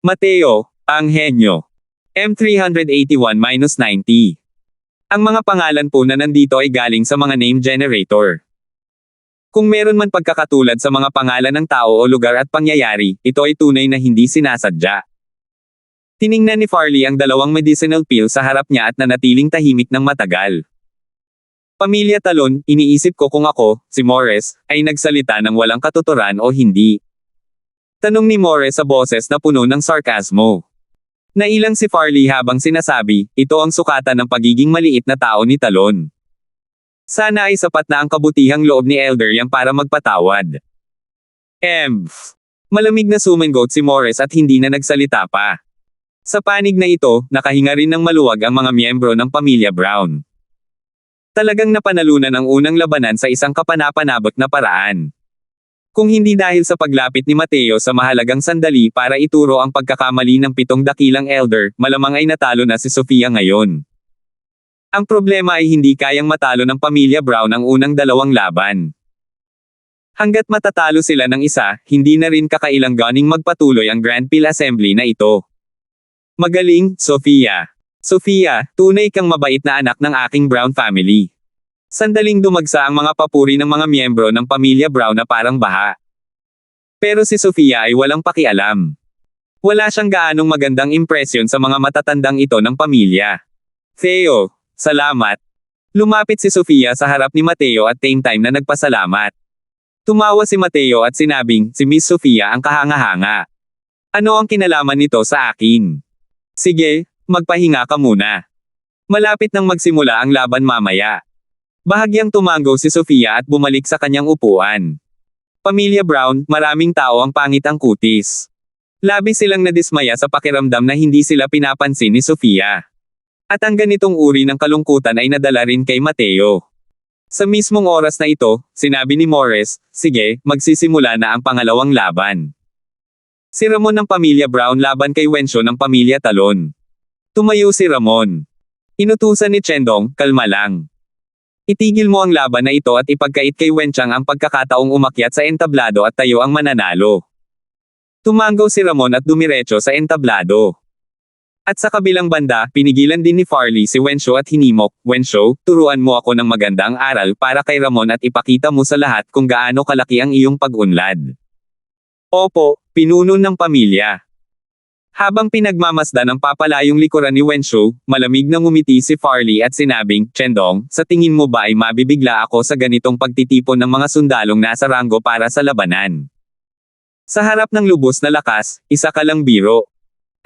Mateo, ang henyo. M381-90. Ang mga pangalan po na nandito ay galing sa mga name generator. Kung meron man pagkakatulad sa mga pangalan ng tao o lugar at pangyayari, ito ay tunay na hindi sinasadya. Tiningnan ni Farley ang dalawang medicinal pill sa harap niya at nanatiling tahimik ng matagal. Pamilya Talon, iniisip ko kung ako, si Morris, ay nagsalita ng walang katuturan o hindi. Tanong ni Morris sa boses na puno ng sarkasmo. Nailang si Farley habang sinasabi, ito ang sukatan ng pagiging maliit na tao ni Talon. Sana ay sapat na ang kabutihang loob ni Elder Yang para magpatawad. Malamig na sumingot si Morris at hindi na nagsalita pa. Sa panig na ito, nakahinga rin ng maluwag ang mga miyembro ng pamilya Brown. Talagang napanalunan ang unang labanan sa isang kapanapanabot na paraan. Kung hindi dahil sa paglapit ni Mateo sa mahalagang sandali para ituro ang pagkakamali ng 7 dakilang elder, malamang ay natalo na si Sofia ngayon. Ang problema ay hindi kayang matalo ng pamilya Brown ang unang dalawang laban. Hanggat matatalo sila ng isa, hindi na rin kakailanganing magpatuloy ang Grand Pill Assembly na ito. Magaling, Sofia. Sofia, tunay kang mabait na anak ng aking Brown family. Sandaling dumagsa ang mga papuri ng mga miyembro ng pamilya Brown na parang baha. Pero si Sofia ay walang pakialam. Wala siyang gaanong magandang impresyon sa mga matatandang ito ng pamilya. Theo, salamat. Lumapit si Sofia sa harap ni Mateo at same time na nagpasalamat. Tumawa si Mateo at sinabing, si Miss Sofia ang kahanga-hanga. Ano ang kinalaman nito sa akin? Sige, magpahinga ka muna. Malapit nang magsimula ang laban mamaya. Bahagyang tumango si Sofia at bumalik sa kanyang upuan. Pamilya Brown, maraming tao ang pangit ang kutis. Labis silang nadismaya sa pakiramdam na hindi sila pinapansin ni Sofia. At ang ganitong uri ng kalungkutan ay nadala rin kay Mateo. Sa mismong oras na ito, sinabi ni Morris, sige, magsisimula na ang pangalawang laban. Si Ramon ng pamilya Brown laban kay Wencio ng pamilya Talon. Tumayo si Ramon. Inutusan ni Chendong, kalma lang. Itigil mo ang laban na ito at ipagkait kay Wenchang ang pagkakataong umakyat sa entablado at tayo ang mananalo. Tumango si Ramon at dumiretso sa entablado. At sa kabilang banda, pinigilan din ni Farley si Wencio at hinimok, Wencio, turuan mo ako ng magandang aral para kay Ramon at ipakita mo sa lahat kung gaano kalaki ang iyong pag-unlad. Opo, pinuno ng pamilya. Habang pinagmamasdan ang papalayong likuran ni Wencio, malamig na ngumiti si Farley at sinabing, Chendong, sa tingin mo ba ay mabibigla ako sa ganitong pagtitipon ng mga sundalong nasa ranggo para sa labanan? Sa harap ng lubos na lakas, isa ka lang biro.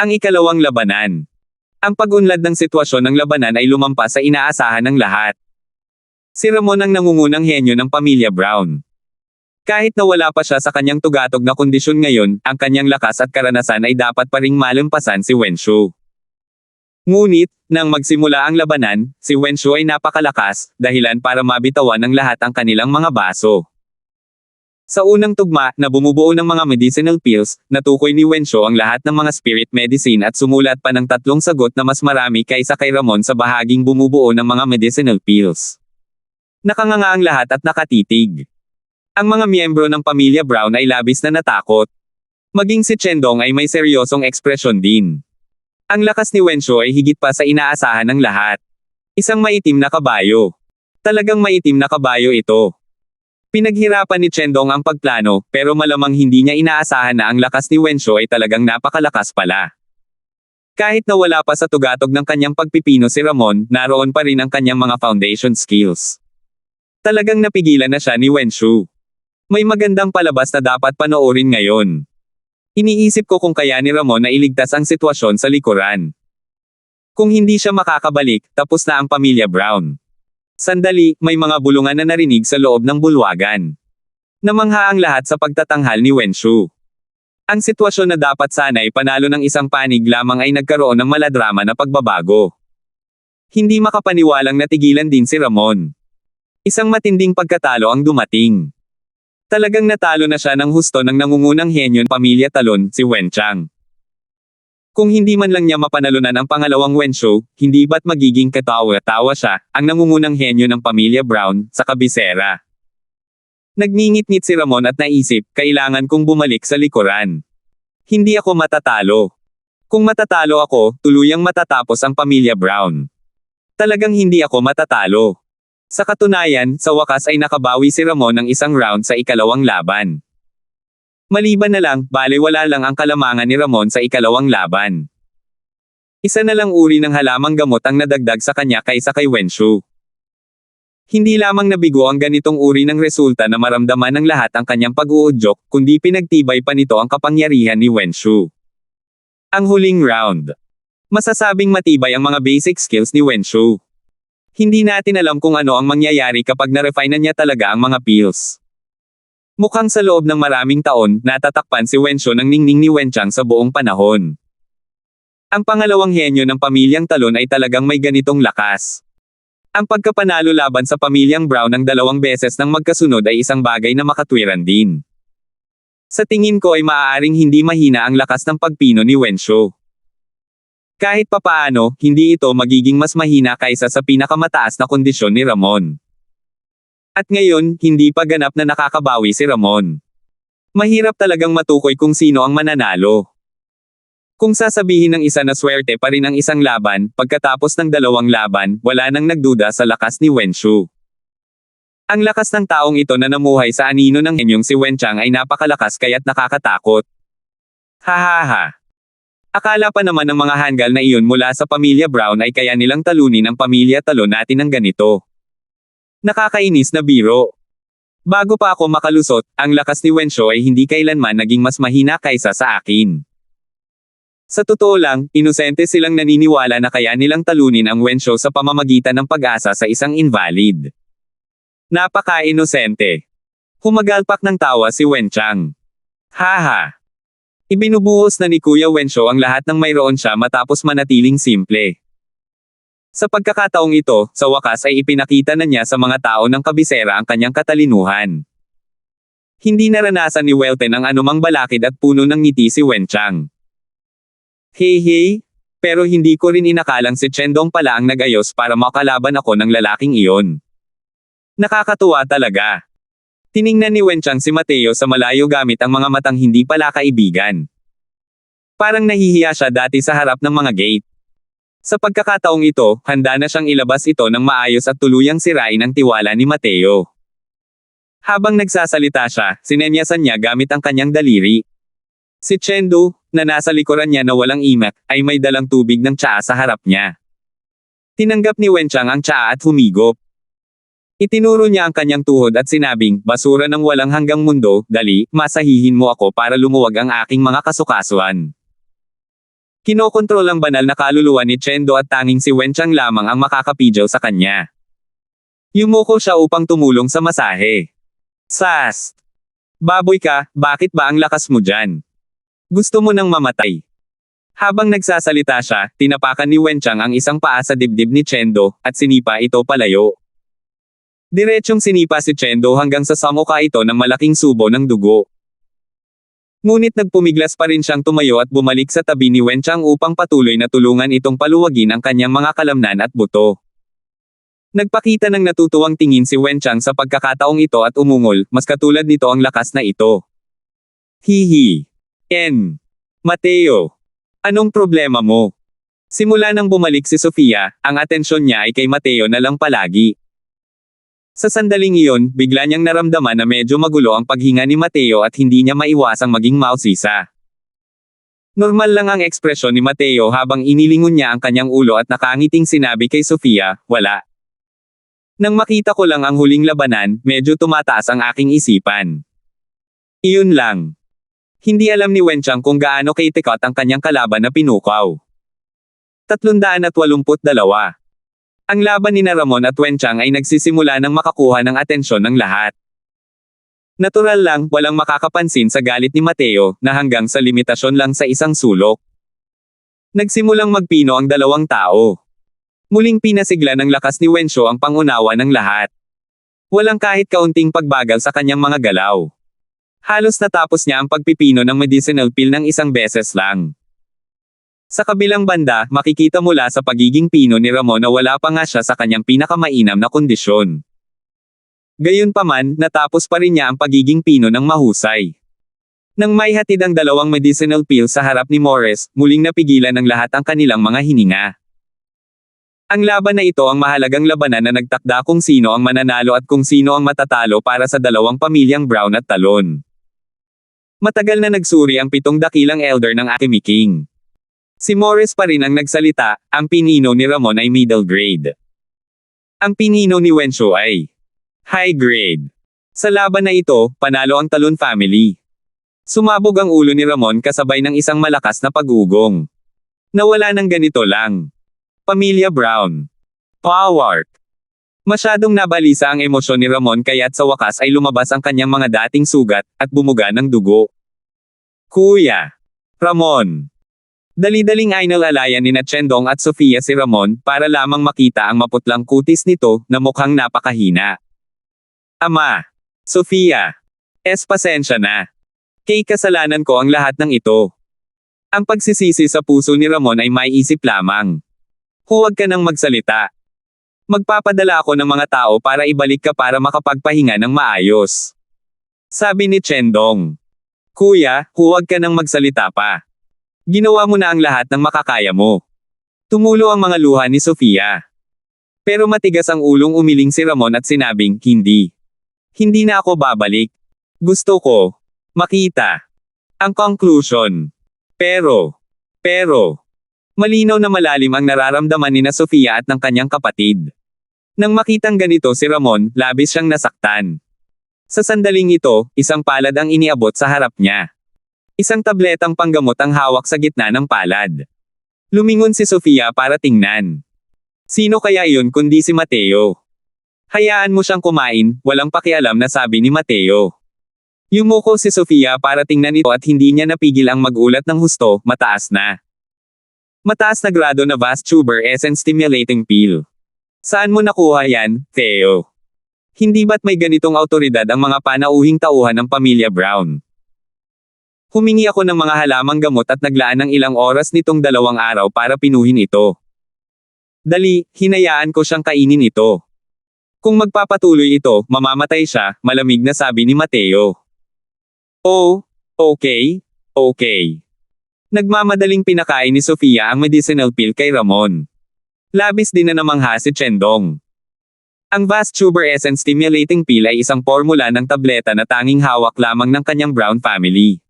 Ang ikalawang labanan. Ang pag-unlad ng sitwasyon ng labanan ay lumampas sa inaasahan ng lahat. Si Ramon ang nangungunang henyo ng pamilya Brown. Kahit na wala pa siya sa kanyang tugatog na kondisyon ngayon, ang kanyang lakas at karanasan ay dapat pa ring malampasan si Wencio. Ngunit, nang magsimula ang labanan, si Wencio ay napakalakas, dahilan para mabitawan ng lahat ang kanilang mga baso. Sa unang tugma, na bumubuo ng mga medicinal pills, natukoy ni Wencio ang lahat ng mga spirit medicine at sumulat pa ng 3 sagot na mas marami kaysa kay Ramon sa bahaging bumubuo ng mga medicinal pills. Nakanganga ang lahat at nakatitig. Ang mga miyembro ng pamilya Brown ay labis na natakot. Maging si Chendong ay may seryosong ekspresyon din. Ang lakas ni Wencio ay higit pa sa inaasahan ng lahat. Isang maitim na kabayo. Talagang maitim na kabayo ito. Pinaghirapan ni Chendong ang pagplano, pero malamang hindi niya inaasahan na ang lakas ni Wencio ay talagang napakalakas pala. Kahit na wala pa sa tugatog ng kanyang pagpipino si Ramon, naroon pa rin ang kanyang mga foundation skills. Talagang napigilan na siya ni Wencio. May magandang palabas na dapat panoorin ngayon. Iniisip ko kung kaya ni Ramon na iligtas ang sitwasyon sa likuran. Kung hindi siya makakabalik, tapos na ang pamilya Brown. Sandali, may mga bulungan na narinig sa loob ng bulwagan. Namangha ang lahat sa pagtatanghal ni Wencio. Ang sitwasyon na dapat sana'y panalo ng isang panig lamang ay nagkaroon ng maladrama na pagbabago. Hindi makapaniwalang natigilan din si Ramon. Isang matinding pagkatalo ang dumating. Talagang natalo na siya ng husto ng nangungunang henyo ng pamilya Talon, si Wenchang. Kung hindi man lang niya mapanalunan ang pangalawang Wencio, hindi ba't magiging katawa-tawa siya, ang nangungunang henyo ng pamilya Brown, sa kabisera. Nagngingit-ngit si Ramon at naisip, kailangan kong bumalik sa likuran. Hindi ako matatalo. Kung matatalo ako, tuluyang matatapos ang pamilya Brown. Talagang hindi ako matatalo. Sa katunayan, sa wakas ay nakabawi si Ramon ng isang round sa ikalawang laban. Maliban na lang, balewala lang ang kalamangan ni Ramon sa ikalawang laban. Isa na lang uri ng halamang gamot ang nadagdag sa kanya kaysa kay Wenshu. Hindi lamang nabigo ang ganitong uri ng resulta na maramdaman ng lahat ang kanyang pag-uudyok, kundi pinagtibay pa nito ang kapangyarihan ni Wenshu. Ang huling round. Masasabing matibay ang mga basic skills ni Wenshu. Hindi natin alam kung ano ang mangyayari kapag na-refine na niya talaga ang mga pills. Mukhang sa loob ng maraming taon, natatakpan si Wenshu ng ningning ni Wenchang sa buong panahon. Ang pangalawang henyo ng pamilyang Talon ay talagang may ganitong lakas. Ang pagkapanalo laban sa pamilyang Brown ng 2 beses ng magkasunod ay isang bagay na makatwiran din. Sa tingin ko ay maaaring hindi mahina ang lakas ng pagpino ni Wenshu. Kahit papaano, hindi ito magiging mas mahina kaysa sa pinakamataas na kondisyon ni Ramon. At ngayon, hindi pa ganap na nakakabawi si Ramon. Mahirap talagang matukoy kung sino ang mananalo. Kung sasabihin ng isa na swerte pa rin ang isang laban, pagkatapos ng 2 laban, wala nang nagduda sa lakas ni Wenshu. Ang lakas ng taong ito na namuhay sa anino ng henyong si Wenchang ay napakalakas kaya't nakakatakot. Hahaha. Akala pa naman ng mga hanggal na iyon mula sa pamilya Brown ay kaya nilang talunin ang pamilya Talon natin ng ganito. Nakakainis na biro. Bago pa ako makalusot, ang lakas ni Wenshu ay hindi kailanman naging mas mahina kaysa sa akin. Sa totoo lang, inosente silang naniniwala na kaya nilang talunin ang Wenshu sa pamamagitan ng pag-asa sa isang invalid. Napaka-inosente. Humagalpak ng tawa si Wenchang. Haha. Ibinubuhos na ni Kuya Wenshu ang lahat ng mayroon siya matapos manatiling simple. Sa pagkakataong ito, sa wakas ay ipinakita na niya sa mga tao ng kabisera ang kanyang katalinuhan. Hindi naranasan ni Welten ang anumang balakid at puno ng ngiti si Wenchang. Hey, pero hindi ko rin inakalang si Chendong pala ang nag-ayos para makalaban ako ng lalaking iyon. Nakakatuwa talaga. Tiningnan ni Wenchang si Mateo sa malayo gamit ang mga matang hindi pala kaibigan. Parang nahihiya siya dati sa harap ng mga gate. Sa pagkakataong ito, handa na siyang ilabas ito ng maayos at tuluyang sirain ang tiwala ni Mateo. Habang nagsasalita siya, sinenyasan niya gamit ang kanyang daliri. Si Chengdu, na nasa likuran niya na walang imak, ay may dalang tubig ng tsaa sa harap niya. Tinanggap ni Wenchang ang tsaa at humigop. Itinuro niya ang kanyang tuhod at sinabing, basura ng walang hanggang mundo, dali, masahihin mo ako para lumuwag ang aking mga kasukasuan. Kinokontrol ang banal na kaluluwa ni Chengdu at tanging si Wenchang lamang ang makakapijaw sa kanya. Yumuko siya upang tumulong sa masahe. Sas! Baboy ka, bakit ba ang lakas mo dyan? Gusto mo nang mamatay? Habang nagsasalita siya, tinapakan ni Wenchang ang isang paa sa dibdib ni Chengdu, at sinipa ito palayo. Diretsyong sinipa si Chengdu hanggang sa samuka ito ng malaking subo ng dugo. Ngunit nagpumiglas pa rin siyang tumayo at bumalik sa tabi ni Wenchang upang patuloy na tulungan itong paluwagin ang kanyang mga kalamnan at buto. Nagpakita ng natutuwang tingin si Wenchang sa pagkakataong ito at umungol, mas katulad nito ang lakas na ito. Hihi. Mateo. Anong problema mo? Simula nang bumalik si Sofia, ang atensyon niya ay kay Mateo na lang palagi. Sa sandaling iyon, bigla niyang naramdaman na medyo magulo ang paghinga ni Mateo at hindi niya maiwasang maging mausisa. Normal lang ang ekspresyon ni Mateo habang inilingon niya ang kanyang ulo at nakangiting sinabi kay Sofia, wala. Nang makita ko lang ang huling labanan, medyo tumataas ang aking isipan. Iyon lang. Hindi alam ni Wenchang kung gaano kaitikot ang kanyang kalaban na pinukaw. 382. Ang laban ni Ramon at Wenchang ay nagsisimula ng makakuha ng atensyon ng lahat. Natural lang, walang makakapansin sa galit ni Mateo, na hanggang sa limitasyon lang sa isang sulok. Nagsimulang magpino ang 2 tao. Muling pinasigla ng lakas ni Wenshu ang pangunawa ng lahat. Walang kahit kaunting pagbagal sa kanyang mga galaw. Halos natapos niya ang pagpipino ng medicinal pill ng 1 beses lang. Sa kabilang banda, makikita mula sa pagiging pino ni Ramon na wala pa nga siya sa kanyang pinakamainam na kondisyon. Gayunpaman, natapos pa rin niya ang pagiging pino ng mahusay. Nang may hatid ang dalawang medicinal pills sa harap ni Morris, muling napigilan ng lahat ang kanilang mga hininga. Ang laban na ito ang mahalagang labanan na nagtakda kung sino ang mananalo at kung sino ang matatalo para sa dalawang pamilyang Brown at Talon. Matagal na nagsuri ang 7 dakilang elder ng Alchemy King. Si Morris pa rin ang nagsalita, ang pinino ni Ramon ay middle grade. Ang pinino ni Wencho ay high grade. Sa laban na ito, panalo ang Talon family. Sumabog ang ulo ni Ramon kasabay ng isang malakas na pag-ugong. Nawala ng ganito lang. Pamilya Brown. Power. Masyadong nabalisa ang emosyon ni Ramon kaya't sa wakas ay lumabas ang kanyang mga dating sugat, at bumuga ng dugo. Kuya. Ramon. Dali-daling inalalayan ni Chendong at Sofia si Ramon, para lamang makita ang maputlang kutis nito, na mukhang napakahina. Ama. Sofia. Pasensya na. Kay kasalanan ko ang lahat ng ito. Ang pagsisisi sa puso ni Ramon ay may isip lamang. Huwag ka nang magsalita. Magpapadala ako ng mga tao para ibalik ka para makapagpahinga ng maayos. Sabi ni Chendong. Kuya, huwag ka nang magsalita pa. Ginawa mo na ang lahat ng makakaya mo. Tumulo ang mga luha ni Sofia. Pero matigas ang ulong umiling si Ramon at sinabing, hindi. Hindi na ako babalik. Gusto ko makita ang conclusion. Pero, malinaw na malalim ang nararamdaman ni Sofia at ng kanyang kapatid. Nang makitang ganito si Ramon, labis siyang nasaktan. Sa sandaling ito, isang palad ang iniabot sa harap niya. Isang tabletang panggamot ang hawak sa gitna ng palad. Lumingon si Sofia para tingnan. Sino kaya iyon kundi si Mateo? Hayaan mo siyang kumain, walang pakialam na sabi ni Mateo. Yumuko si Sofia para tingnan ito at hindi niya napigil ang magulat ng husto, mataas na grado na vast tuber essence stimulating pill. Saan mo nakuha yan, Theo? Hindi ba't may ganitong autoridad ang mga panauhing tauhan ng pamilya Brown? Humingi ako ng mga halamang gamot at naglaan ng ilang oras nitong 2 araw para pinuhin ito. Dali, hinayaan ko siyang kainin ito. Kung magpapatuloy ito, mamamatay siya, malamig na sabi ni Mateo. Oh, okay. Nagmamadaling pinakain ni Sofia ang medicinal pill kay Ramon. Labis din na namangha si Chendong. Ang vast tuber essence stimulating pill ay isang formula ng tableta na tanging hawak lamang ng kanyang Brown family.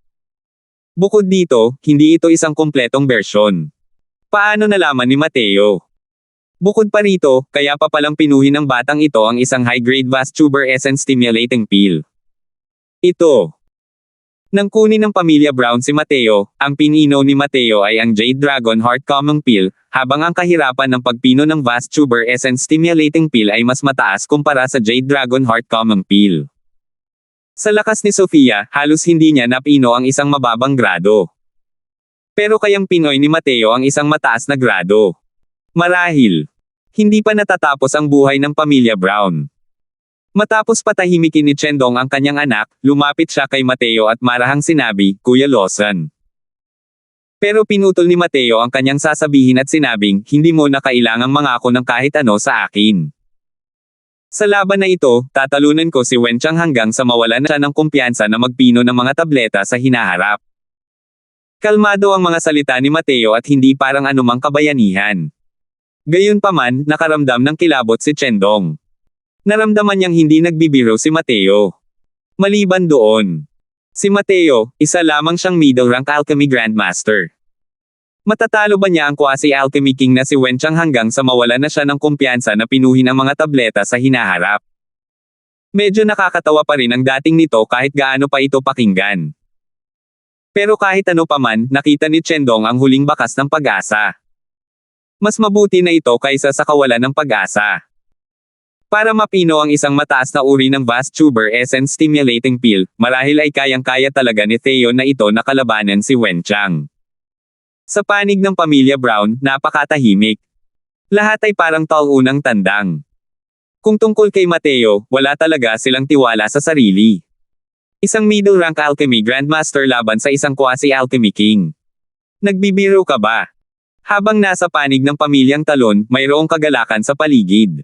Bukod dito, hindi ito isang kumpletong bersyon. Paano nalaman ni Mateo? Bukod pa rito, kaya pa palang pinuhin ng batang ito ang isang high-grade vast tuber essence stimulating pill. Ito. Nang kunin ng pamilya Brown si Mateo, ang pinino ni Mateo ay ang Jade Dragon Heart Common Pill, habang ang kahirapan ng pagpino ng vast tuber essence stimulating pill ay mas mataas kumpara sa Jade Dragon Heart Common Pill. Sa lakas ni Sofia, halos hindi niya napino ang isang mababang grado. Pero kayang pinoy ni Mateo ang isang mataas na grado. Marahil, hindi pa natatapos ang buhay ng pamilya Brown. Matapos patahimikin ni Chendong ang kanyang anak, lumapit siya kay Mateo at marahang sinabi, Kuya Lawson. Pero pinutol ni Mateo ang kanyang sasabihin at sinabing, hindi mo na kailangang mangako ng kahit ano sa akin. Sa laban na ito, tatalunan ko si Wenchang hanggang sa mawalan na siya ng kumpiyansa na magpino ng mga tableta sa hinaharap. Kalmado ang mga salita ni Mateo at hindi parang anumang kabayanihan. Gayunpaman, nakaramdam ng kilabot si Chendong. Naramdaman niyang hindi nagbibiro si Mateo. Maliban doon, si Mateo, isa lamang siyang middle-rank alchemy grandmaster. Matatalo ba niya ang quasi-alchemy king na si Wenchang hanggang sa mawalan na siya ng kumpiyansa na pinuhin ang mga tableta sa hinaharap? Medyo nakakatawa pa rin ang dating nito kahit gaano pa ito pakinggan. Pero kahit ano paman, nakita ni Chendong ang huling bakas ng pag-asa. Mas mabuti na ito kaysa sa kawalan ng pag-asa. Para mapino ang isang mataas na uri ng vast tuber essence stimulating pill, marahil ay kayang-kaya talaga ni Theo na ito na kalabanan si Wenchang. Sa panig ng pamilya Brown, napakatahimik. Lahat ay parang taunang tandang. Kung tungkol kay Mateo, wala talaga silang tiwala sa sarili. Isang middle-rank alchemy grandmaster laban sa isang quasi-alchemy king. Nagbibiro ka ba? Habang nasa panig ng pamilyang Talon, mayroong kagalakan sa paligid.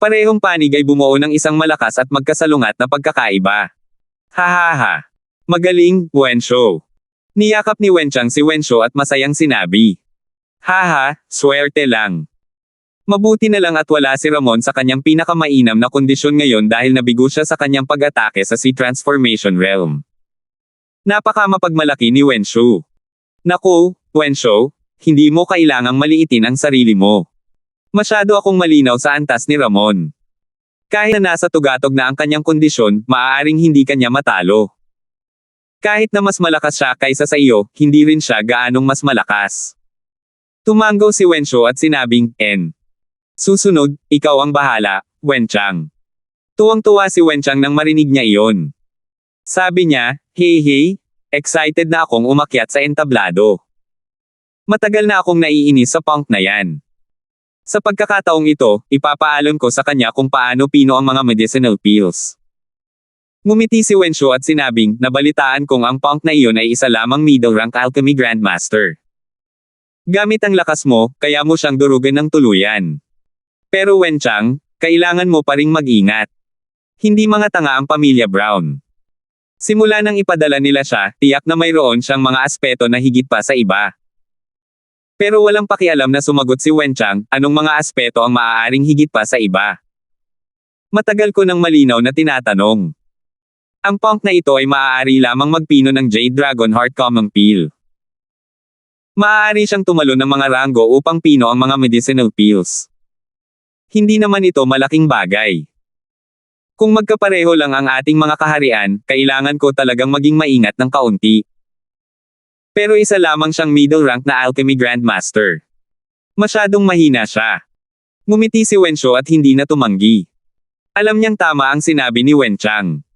Parehong panig ay bumuo ng isang malakas at magkasalungat na pagkakaiba. Hahaha. Magaling, Wenshou. Niyakap ni Wenchang si Wenshou at masayang sinabi. Haha, swerte lang. Mabuti na lang at wala si Ramon sa kanyang pinakamainam na kondisyon ngayon dahil nabigo siya sa kanyang pag-atake sa Sea Transformation Realm. Napaka mapagmalaki ni Wenshou. Naku, Wenshou, hindi mo kailangang maliitin ang sarili mo. Masyado akong malinaw sa antas ni Ramon. Kahit na nasa tugatog na ang kanyang kondisyon, maaaring hindi kanya matalo. Kahit na mas malakas siya kaysa sa iyo, hindi rin siya gaanong mas malakas. Tumanggaw si Wenshou at sinabing, Susunod, ikaw ang bahala, Wenchang. Tuwang-tuwa si Wenchang nang marinig niya iyon. Sabi niya, hey, excited na akong umakyat sa entablado. Matagal na akong naiinis sa punk na yan. Sa pagkakataong ito, ipapaalam ko sa kanya kung paano pino ang mga medicinal pills. Ngumiti si Wenshou at sinabing, nabalitaan kong ang punk na iyon ay isa lamang middle rank alchemy grandmaster. Gamit ang lakas mo, kaya mo siyang durugan ng tuluyan. Pero Wenchang, kailangan mo pa ring mag-ingat. Hindi mga tanga ang pamilya Brown. Simula nang ipadala nila siya, tiyak na mayroon siyang mga aspeto na higit pa sa iba. Pero walang pakialam na sumagot si Wenchang, anong mga aspeto ang maaaring higit pa sa iba. Matagal ko nang malinaw na tinatanong. Ang punk na ito ay maaari lamang magpino ng Jade Dragon Heart Common Pill. Maaari siyang tumalo ng mga ranggo upang pino ang mga medicinal pills. Hindi naman ito malaking bagay. Kung magkapareho lang ang ating mga kaharian, kailangan ko talagang maging maingat ng kaunti. Pero isa lamang siyang middle rank na alchemy grandmaster. Masyadong mahina siya. Ngumiti si Wenshou at hindi na tumanggi. Alam niyang tama ang sinabi ni Wenchang.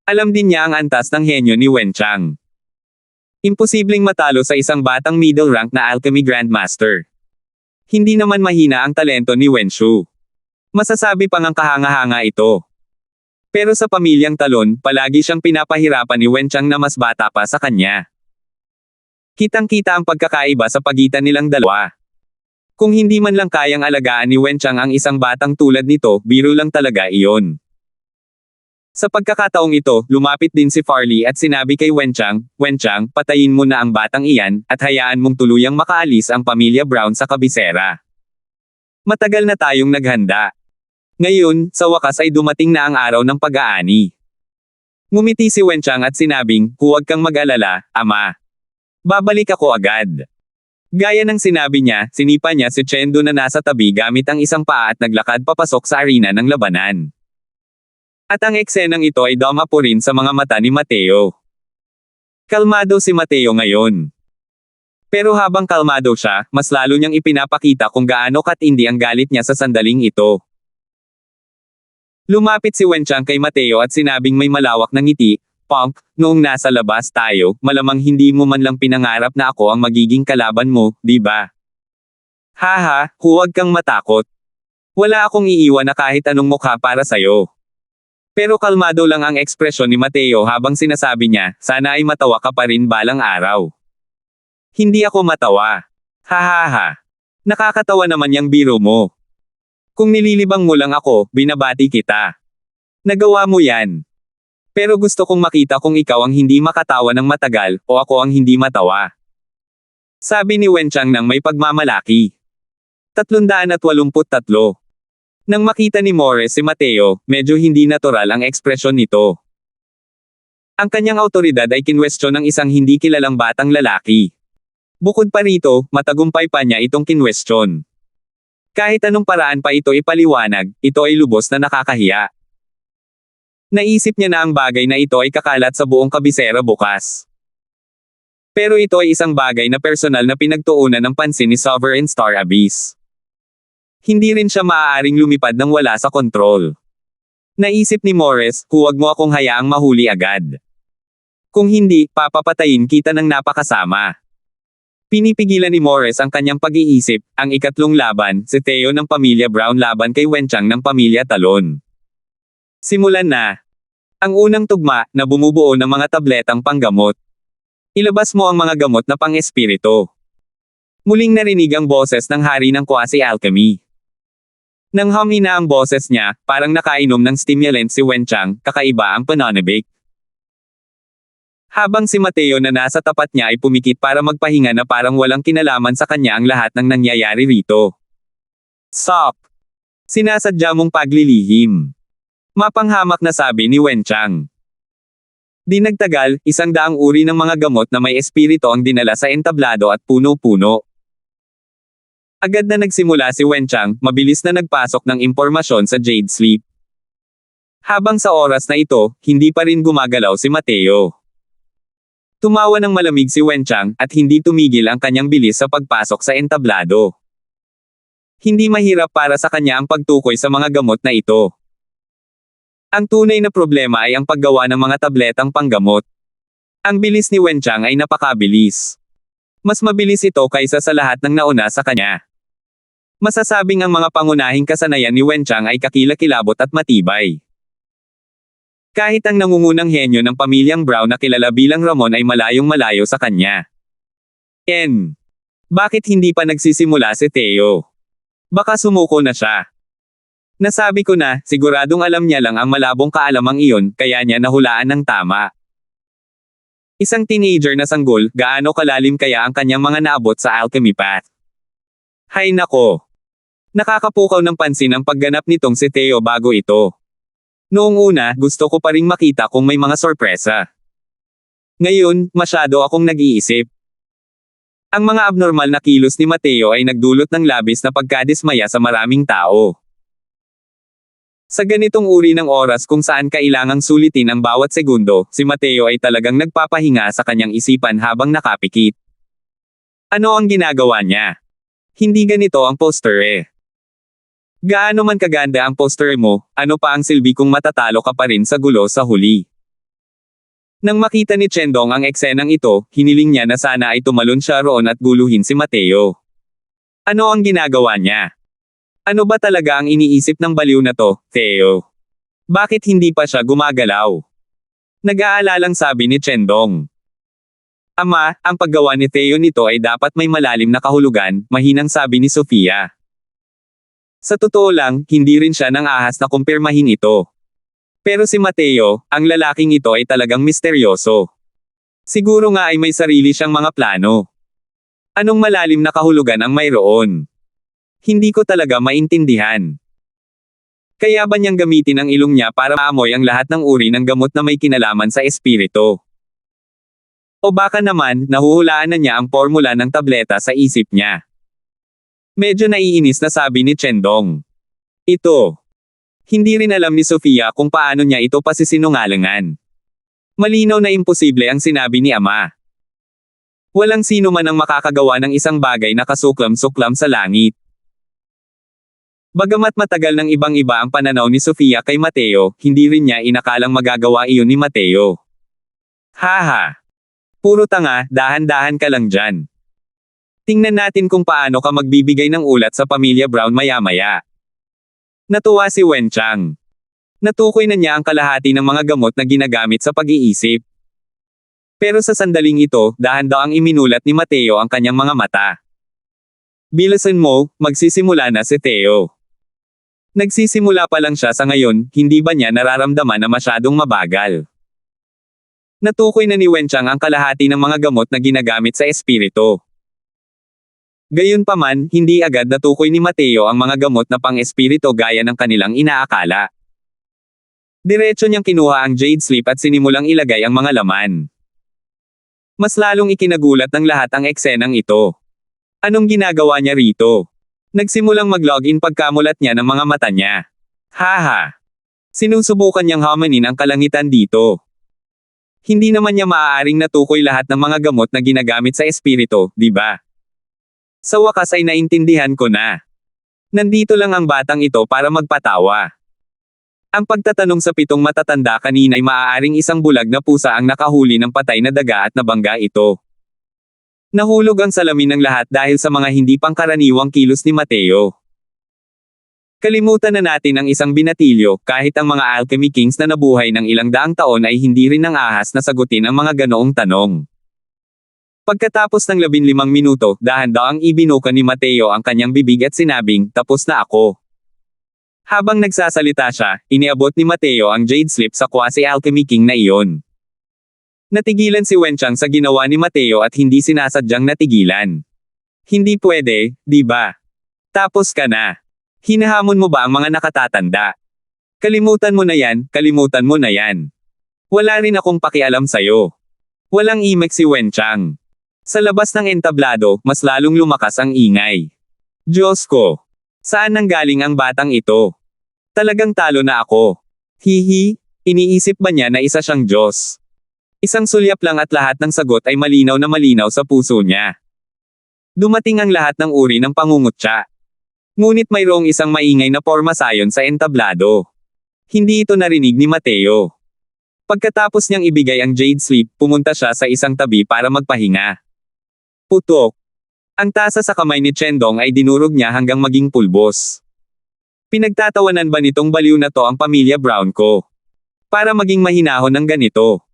Alam din niya ang antas ng henyo ni Wenchang. Imposibleng matalo sa isang batang middle rank na alchemy grandmaster. Hindi naman mahina ang talento ni Wenshou. Masasabi pang ang kahanga-hanga ito. Pero sa pamilyang Talon, palagi siyang pinapahirapan ni Wenchang na mas bata pa sa kanya. Kitang-kita ang pagkakaiba sa pagitan nilang dalawa. Kung hindi man lang kayang alagaan ni Wenchang ang isang batang tulad nito, biro lang talaga iyon. Sa pagkakataong ito, lumapit din si Farley at sinabi kay Wenchang, Wenchang, patayin mo na ang batang iyan, at hayaan mong tuluyang makaalis ang pamilya Brown sa kabisera. Matagal na tayong naghanda. Ngayon, sa wakas ay dumating na ang araw ng pag-aani. Ngumiti si Wenchang at sinabing, huwag kang mag-alala, ama. Babalik ako agad. Gaya ng sinabi niya, sinipa niya si Chendo na nasa tabi gamit ang isang paa at naglakad papasok sa arena ng labanan. At ang eksenang ito ay dumapo rin sa mga mata ni Mateo. Kalmado si Mateo ngayon. Pero habang kalmado siya, mas lalo niyang ipinapakita kung gaano katindi ang galit niya sa sandaling ito. Lumapit si Wenchang kay Mateo at sinabing may malawak na ngiti, Punk, noong nasa labas tayo, malamang hindi mo man lang pinangarap na ako ang magiging kalaban mo, di ba? Haha, huwag kang matakot. Wala akong iiwan na kahit anong mukha para sayo. Pero kalmado lang ang ekspresyon ni Mateo habang sinasabi niya, sana ay matawa ka pa rin balang araw. Hindi ako matawa. Hahaha. Nakakatawa naman yang biro mo. Kung nililibang mo lang ako, binabati kita. Nagawa mo yan. Pero gusto kong makita kung ikaw ang hindi makatawa ng matagal, o ako ang hindi matawa. Sabi ni Wenchang nang may pagmamalaki. 383. Nang makita ni Morris si Mateo, medyo hindi natural ang ekspresyon nito. Ang kanyang autoridad ay kinwestiyon ng isang hindi kilalang batang lalaki. Bukod pa rito, matagumpay pa niya itong kinwestiyon. Kahit anong paraan pa ito ipaliwanag, ito ay lubos na nakakahiya. Naisip niya na ang bagay na ito ay kakalat sa buong kabisera bukas. Pero ito ay isang bagay na personal na pinagtuunan ng pansin ni Sovereign Star Abyss. Hindi rin siya maaaring lumipad nang wala sa kontrol. Naisip ni Morris, huwag mo akong hayaang mahuli agad. Kung hindi, papapatayin kita ng napakasama. Pinipigilan ni Morris ang kanyang pag-iisip, ang ikatlong laban, si Theo ng pamilya Brown laban kay Wenchang ng pamilya Talon. Simulan na. Ang unang tugma, na bumubuo ng mga tabletang panggamot. Ilabas mo ang mga gamot na pang-espiritu. Muling narinig ang boses ng hari ng quasi-alchemy. Nang humina ang boses niya, parang nakainom ng stimulant si Wenchang, kakaiba ang pananabik. Habang si Mateo na nasa tapat niya ay pumikit para magpahinga na parang walang kinalaman sa kanya ang lahat ng nangyayari rito. Stop! Sinasadya mong paglilihim. Mapanghamak na sabi ni Wenchang. Di nagtagal, 100 uri ng mga gamot na may espiritu ang dinala sa entablado at puno-puno. Agad na nagsimula si Wenchang, mabilis na nagpasok ng impormasyon sa Jade Sleep. Habang sa oras na ito, hindi pa rin gumagalaw si Mateo. Tumawa ng malamig si Wenchang, at hindi tumigil ang kanyang bilis sa pagpasok sa entablado. Hindi mahirap para sa kanya ang pagtukoy sa mga gamot na ito. Ang tunay na problema ay ang paggawa ng mga tabletang panggamot. Ang bilis ni Wenchang ay napakabilis. Mas mabilis ito kaysa sa lahat ng nauna sa kanya. Masasabing ang mga pangunahing kasanayan ni Wenchang ay kakilakilabot at matibay. Kahit ang nangungunang henyo ng pamilyang Brown na kilala bilang Ramon ay malayong-malayo sa kanya. Bakit hindi pa nagsisimula si Theo? Baka sumuko na siya. Nasabi ko na, siguradong alam niya lang ang malabong kaalamang iyon, kaya niya nahulaan ng tama. Isang teenager na sanggol, gaano kalalim kaya ang kanyang mga naabot sa alchemy path? Hay nako! Nakakapukaw ng pansin ang pagganap nitong si Theo bago ito. Noong una, gusto ko pa ring makita kung may mga sorpresa. Ngayon, masyado akong nag-iisip. Ang mga abnormal na kilos ni Mateo ay nagdulot ng labis na pagkadismaya sa maraming tao. Sa ganitong uri ng oras kung saan kailangang sulitin ang bawat segundo, si Mateo ay talagang nagpapahinga sa kanyang isipan habang nakapikit. Ano ang ginagawa niya? Hindi ganito ang poster eh. Gaano man kaganda ang poster mo, ano pa ang silbi kung matatalo ka pa rin sa gulo sa huli? Nang makita ni Chendong ang eksenang ito, hiniling niya na sana ay tumalon siya roon at guluhin si Mateo. Ano ang ginagawa niya? Ano ba talaga ang iniisip ng baliw na to, Theo? Bakit hindi pa siya gumagalaw? Nag-aalalang sabi ni Chendong. Ama, ang paggawa ni Theo nito ay dapat may malalim na kahulugan, mahinang sabi ni Sofia. Sa totoo lang, hindi rin siya nang ahas na kumpirmahin ito. Pero si Mateo, ang lalaking ito ay talagang misteryoso. Siguro nga ay may sarili siyang mga plano. Anong malalim na kahulugan ang mayroon? Hindi ko talaga maintindihan. Kaya ba niyang gamitin ang ilong niya para maamoy ang lahat ng uri ng gamot na may kinalaman sa espiritu? O baka naman, nahuhulaan na niya ang formula ng tableta sa isip niya. Medyo naiinis na sabi ni Chendong. Ito. Hindi rin alam ni Sofia kung paano niya ito pasisinungalingan. Malinaw na imposible ang sinabi ni Ama. Walang sino man ang makakagawa ng isang bagay na kasuklam-suklam sa langit. Bagamat matagal ng ibang-iba ang pananaw ni Sofia kay Mateo, hindi rin niya inakalang magagawa iyon ni Mateo. Haha! Puro tanga, dahan-dahan ka lang dyan. Tingnan natin kung paano ka magbibigay ng ulat sa pamilya Brown maya-maya. Natuwa si Wenchang. Natukoy na niya ang kalahati ng mga gamot na ginagamit sa pag-iisip. Pero sa sandaling ito, dahan-dahang iminulat ni Mateo ang kanyang mga mata. Bilisan mo, magsisimula na si Theo. Nagsisimula pa lang siya sa ngayon, hindi ba niya nararamdaman na masyadong mabagal? Natukoy na ni Wenchang ang kalahati ng mga gamot na ginagamit sa espiritu. Gayunpaman, hindi agad natukoy ni Mateo ang mga gamot na pang-espiritu gaya ng kanilang inaakala. Diretso niyang kinuha ang Jade Sleep at sinimulang ilagay ang mga laman. Mas lalong ikinagulat ng lahat ang eksenang ito. Anong ginagawa niya rito? Nagsimulang mag-login pagkamulat niya ng mga mata niya. Haha! Sinusubukan niyang hamanin ang kalangitan dito. Hindi naman niya maaaring natukoy lahat ng mga gamot na ginagamit sa espiritu, di ba? Sa wakas ay naintindihan ko na. Nandito lang ang batang ito para magpatawa. Ang pagtatanong sa 7 matatanda kanina ay maaaring isang bulag na pusa ang nakahuli ng patay na daga at nabangga ito. Nahulog ang salamin ng lahat dahil sa mga hindi pangkaraniwang kilos ni Mateo. Kalimutan na natin ang isang binatilyo, kahit ang mga alchemy kings na nabuhay ng ilang daang taon ay hindi rin nang ahas na sagutin ang mga ganoong tanong. Pagkatapos ng 15 minuto, dahan-dahang ibinuka ni Mateo ang kanyang bibig at sinabing, tapos na ako. Habang nagsasalita siya, iniabot ni Mateo ang Jade Slip sa quasi-alchemy king na iyon. Natigilan si Wenchang sa ginawa ni Mateo at hindi sinasadyang natigilan. Hindi pwede, di ba? Tapos ka na. Hinahamon mo ba ang mga nakatatanda? Kalimutan mo na yan, kalimutan mo na yan. Wala rin akong pakialam sa'yo. Walang imek si Wenchang. Sa labas ng entablado, mas lalong lumakas ang ingay. Diyos ko! Saan nanggaling ang batang ito? Talagang talo na ako. Hihi, iniisip ba niya na isa siyang Diyos? Isang sulyap lang at lahat ng sagot ay malinaw na malinaw sa puso niya. Dumating ang lahat ng uri ng pangungutya. Ngunit mayroong isang maingay na pormasayon sa entablado. Hindi ito narinig ni Mateo. Pagkatapos niyang ibigay ang Jade Sleep, pumunta siya sa isang tabi para magpahinga. Putok. Ang tasa sa kamay ni Chendong ay dinurog niya hanggang maging pulbos. Pinagtatawanan ba nitong baliw na to ang pamilya Brown ko? Para maging mahinahon ng ganito.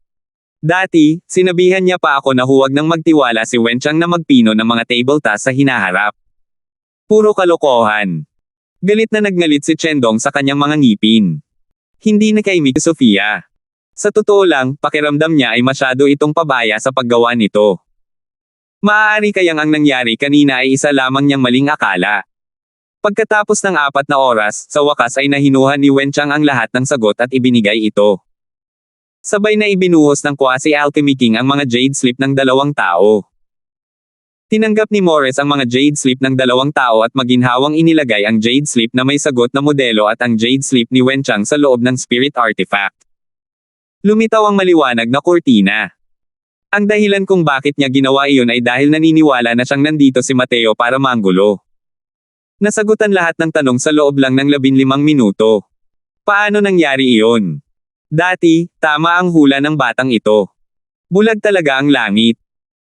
Dati, sinabihan niya pa ako na huwag nang magtiwala si Wenchang na magpino ng mga table tas sa hinaharap. Puro kalokohan. Galit na naggalit si Chendong sa kanyang mga ngipin. Hindi nakaimik si Sofia. Sa totoo lang, pakiramdam niya ay masyado itong pabaya sa paggawa nito. Maaari kayang ang nangyari kanina ay isa lamang niyang maling akala. Pagkatapos ng 4 na oras, sa wakas ay nahinuhan ni Wenchang ang lahat ng sagot at ibinigay ito. Sabay na ibinuhos ng quasi-alchemy king ang mga Jade Sleep ng 2 tao. Tinanggap ni Morris ang mga Jade Sleep ng 2 tao at maginhawang inilagay ang Jade Sleep na may sagot na modelo at ang Jade Sleep ni Wenchang sa loob ng Spirit Artifact. Lumitaw ang maliwanag na kurtina. Ang dahilan kung bakit niya ginawa iyon ay dahil naniniwala na siyang nandito si Mateo para manggulo. Nasagutan lahat ng tanong sa loob lang ng 15 minuto. Paano nangyari iyon? Dati, tama ang hula ng batang ito. Bulag talaga ang langit.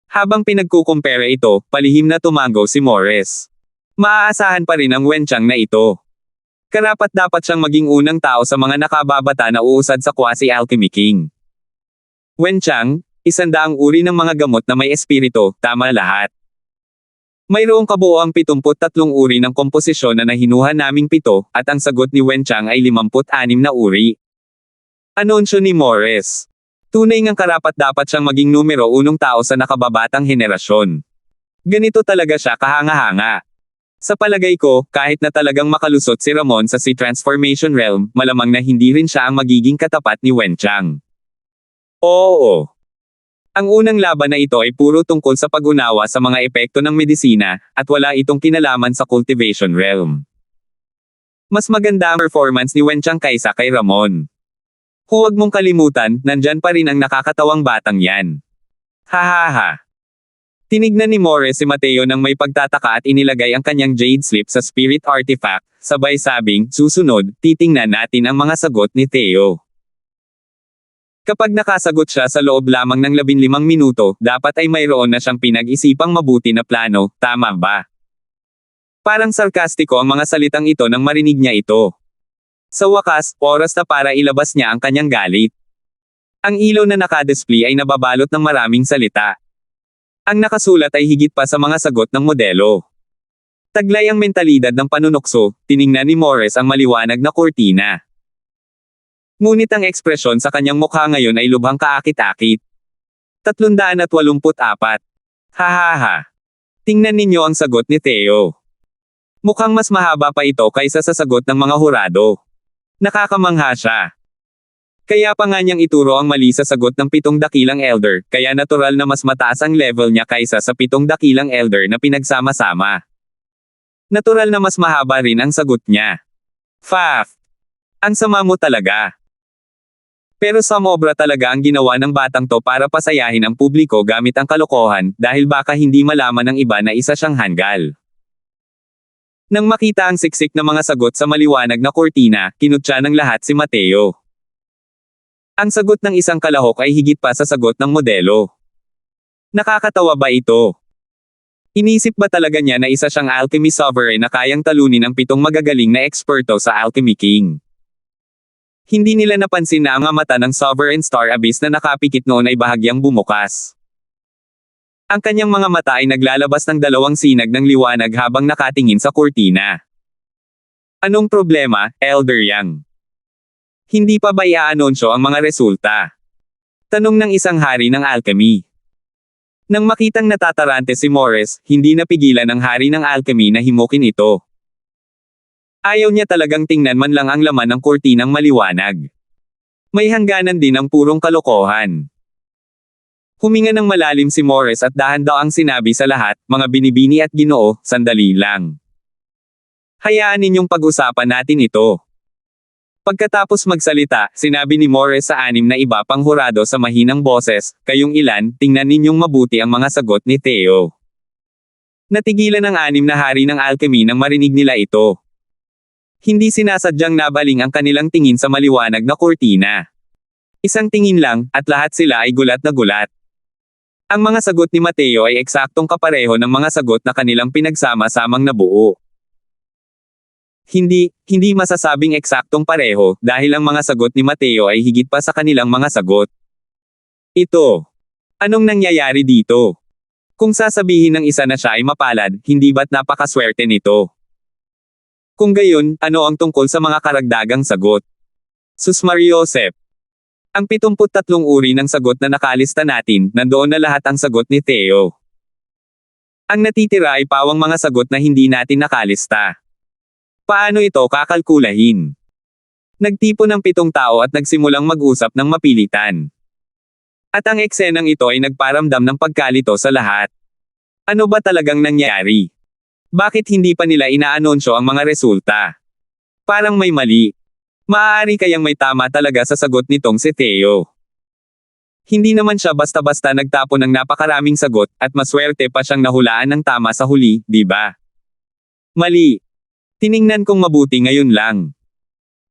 Habang pinagkukumpara ito, palihim na tumango si Morris. Maaasahan pa rin ang Wenchang na ito. Karapat-dapat siyang maging unang tao sa mga nakababata na uusad sa quasi-alchemy king. Wenchang, 100 uri ng mga gamot na may espiritu, tama lahat. Mayroong kabuoang 73 uri ng komposisyon na nahinuha naming 7, at ang sagot ni Wenchang ay 56 na uri. Anunsyo ni Morris. Tunay ngang karapat-dapat siyang maging numero 1 tao sa nakababatang henerasyon. Ganito talaga siya kahanga-hanga. Sa palagay ko, kahit na talagang makalusot si Ramon sa Transformation Realm, malamang na hindi rin siya ang magiging katapat ni Wenchang. Oo. Ang unang laban na ito ay puro tungkol sa pag-unawa sa mga epekto ng medisina, at wala itong kinalaman sa cultivation realm. Mas maganda ang performance ni Wenchang kaysa kay Ramon. Huwag mong kalimutan, nandyan pa rin ang nakakatawang batang yan. Hahaha. Tinignan ni Morris si Mateo nang may pagtataka at inilagay ang kanyang Jade Sleep sa Spirit Artifact, sabay sabing, susunod, titingnan natin ang mga sagot ni Theo. Kapag nakasagot siya sa loob lamang ng 15 minuto, dapat ay mayroon na siyang pinag-isipang mabuti na plano, tama ba? Parang sarkastiko ang mga salitang ito nang marinig niya ito. Sa wakas, oras na para ilabas niya ang kanyang galit. Ang ilaw na nakadisplay ay nababalot ng maraming salita. Ang nakasulat ay higit pa sa mga sagot ng modelo. Taglay ang mentalidad ng panunukso, tiningnan ni Morris ang maliwanag na kurtina. Ngunit ang ekspresyon sa kanyang mukha ngayon ay lubhang kaakit-akit. 384. Hahaha. Tingnan ninyo ang sagot ni Theo. Mukhang mas mahaba pa ito kaysa sa sagot ng mga hurado. Nakakamangha siya. Kaya pa nga niyang ituro ang mali sa sagot ng 7 dakilang elder, kaya natural na mas mataas ang level niya kaysa sa 7 dakilang elder na pinagsama-sama. Natural na mas mahaba rin ang sagot niya. Faff! Ang sama mo talaga. Pero sumobra talaga ang ginawa ng batang to para pasayahin ang publiko gamit ang kalokohan, dahil baka hindi malaman ng iba na isa siyang hanggal. Nang makita ang siksik na mga sagot sa maliwanag na kurtina, kinutya ng lahat si Mateo. Ang sagot ng isang kalahok ay higit pa sa sagot ng modelo. Nakakatawa ba ito? Inisip ba talaga niya na isa siyang alchemy sovereign na kayang talunin ang 7 magagaling na eksperto sa alchemy king? Hindi nila napansin na ang mata ng Sovereign Star Abyss na nakapikit noon ay bahagyang bumukas. Ang kanyang mga mata ay naglalabas ng 2 sinag ng liwanag habang nakatingin sa kurtina. Anong problema, Elder Yang? Hindi pa ba i-aanonsyo ang mga resulta? Tanong ng isang hari ng alchemy. Nang makitang natatarante si Morris, hindi napigilan ng hari ng alchemy na himukin ito. Ayaw niya talagang tingnan man lang ang laman ng kurtinang maliwanag. May hangganan din ang purong kalokohan. Huminga ng malalim si Morris at dahan-daang sinabi sa lahat, mga binibini at ginoo, sandali lang. Hayaan ninyong pag-usapan natin ito. Pagkatapos magsalita, sinabi ni Morris sa anim na iba pang hurado sa mahinang boses, kayong ilan, tingnan ninyong mabuti ang mga sagot ni Theo. Natigilan ang anim na hari ng alchemy nang marinig nila ito. Hindi sinasadyang nabaling ang kanilang tingin sa maliwanag na kurtina. Isang tingin lang, at lahat sila ay gulat na gulat. Ang mga sagot ni Mateo ay eksaktong kapareho ng mga sagot na kanilang pinagsama-samang nabuo. Hindi masasabing eksaktong pareho, dahil ang mga sagot ni Mateo ay higit pa sa kanilang mga sagot. Ito. Anong nangyayari dito? Kung sasabihin ng isa na siya ay mapalad, hindi ba't napakaswerte nito? Kung gayon, ano ang tungkol sa mga karagdagang sagot? Sus Mariosep. Ang 73 uri ng sagot na nakalista natin, nandoon na lahat ang sagot ni Theo. Ang natitira ay pawang mga sagot na hindi natin nakalista. Paano ito kakalkulahin? Nagtipon ng 7 tao at nagsimulang mag-usap ng mapilitan. At ang eksenang ito ay nagparamdam ng pagkalito sa lahat. Ano ba talagang nangyari? Bakit hindi pa nila inaanunsyo ang mga resulta? Parang may mali. Maaari kayang may tama talaga sa sagot nitong si Theo. Hindi naman siya basta-basta nagtapon ng napakaraming sagot, at maswerte pa siyang nahulaan ng tama sa huli, di ba? Mali. Tiningnan kong mabuti ngayon lang.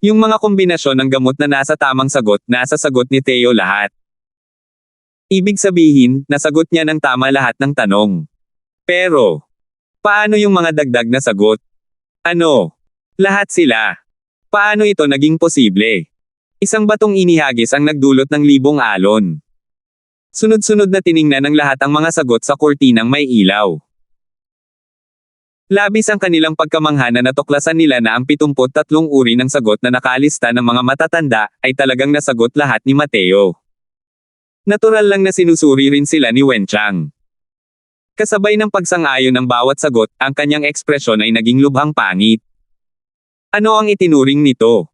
Yung mga kombinasyon ng gamot na nasa tamang sagot, nasa sagot ni Theo lahat. Ibig sabihin, nasagot niya ng tama lahat ng tanong. Pero, paano yung mga dagdag na sagot? Ano? Lahat sila. Paano ito naging posible? Isang batong inihagis ang nagdulot ng libong alon. Sunod-sunod na tiningnan ng lahat ang mga sagot sa kurtinang may ilaw. Labis ang kanilang pagkamangha na natuklasan nila na ang 73 uri ng sagot na nakalista ng mga matatanda, ay talagang nasagot lahat ni Mateo. Natural lang na sinusuri rin sila ni Wenchang. Kasabay ng pagsang-ayon ng bawat sagot, ang kanyang ekspresyon ay naging lubhang pangit. Ano ang itinuring nito?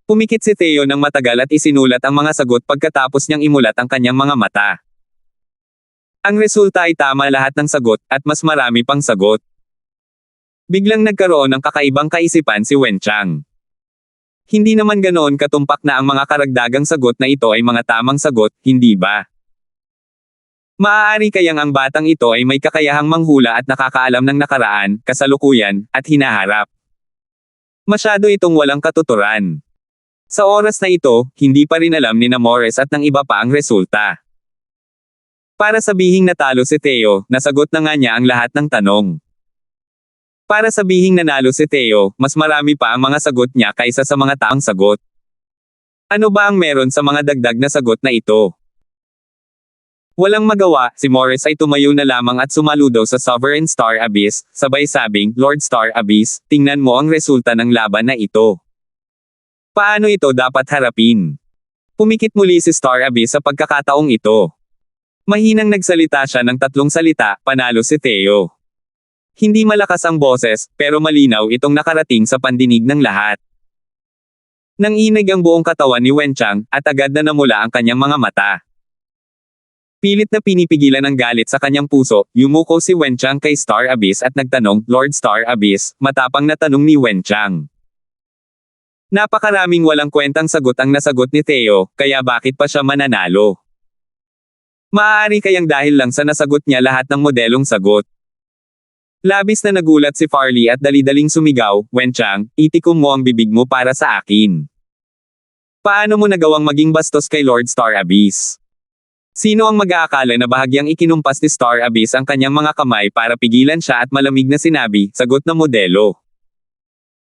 Pumikit si Theo ng matagal at isinulat ang mga sagot pagkatapos niyang imulat ang kanyang mga mata. Ang resulta ay tama lahat ng sagot, at mas marami pang sagot. Biglang nagkaroon ng kakaibang kaisipan si Wenchang. Hindi naman ganoon katumpak na ang mga karagdagang sagot na ito ay mga tamang sagot, hindi ba? Maaari kayang ang batang ito ay may kakayahang manghula at nakakaalam ng nakaraan, kasalukuyan, at hinaharap. Masyado itong walang katuturan. Sa oras na ito, hindi pa rin alam ni Morris at ng iba pa ang resulta. Para sabihing natalo si Theo, nasagot na nga niya ang lahat ng tanong. Para sabihing nanalo si Theo, mas marami pa ang mga sagot niya kaysa sa mga taong sagot. Ano ba ang meron sa mga dagdag na sagot na ito? Walang magawa, si Morris ay tumayo na lamang at sumaludo sa Sovereign Star Abyss, sabay sabing, Lord Star Abyss, tingnan mo ang resulta ng laban na ito. Paano ito dapat harapin? Pumikit muli si Star Abyss sa pagkakataong ito. Mahinang nagsalita siya ng 3 salita, panalo si Theo. Hindi malakas ang boses, pero malinaw itong nakarating sa pandinig ng lahat. Nanginig ang buong katawan ni Wenchang, at agad na namula ang kanyang mga mata. Pilit na pinipigilan ang galit sa kanyang puso, yumuko si Wenchang kay Star Abyss at nagtanong, Lord Star Abyss, matapang na tanong ni Wenchang. Napakaraming walang kwentang sagot ang nasagot ni Theo, kaya bakit pa siya mananalo? Maaari kayang dahil lang sa nasagot niya lahat ng modelong sagot. Labis na nagulat si Farley at dali-daling sumigaw, Wenchang, itikom mo ang bibig mo para sa akin. Paano mo nagawang maging bastos kay Lord Star Abyss? Sino ang mag-aakala na bahagyang ikinumpas ni Star Abyss ang kanyang mga kamay para pigilan siya at malamig na sinabi, sagot na modelo.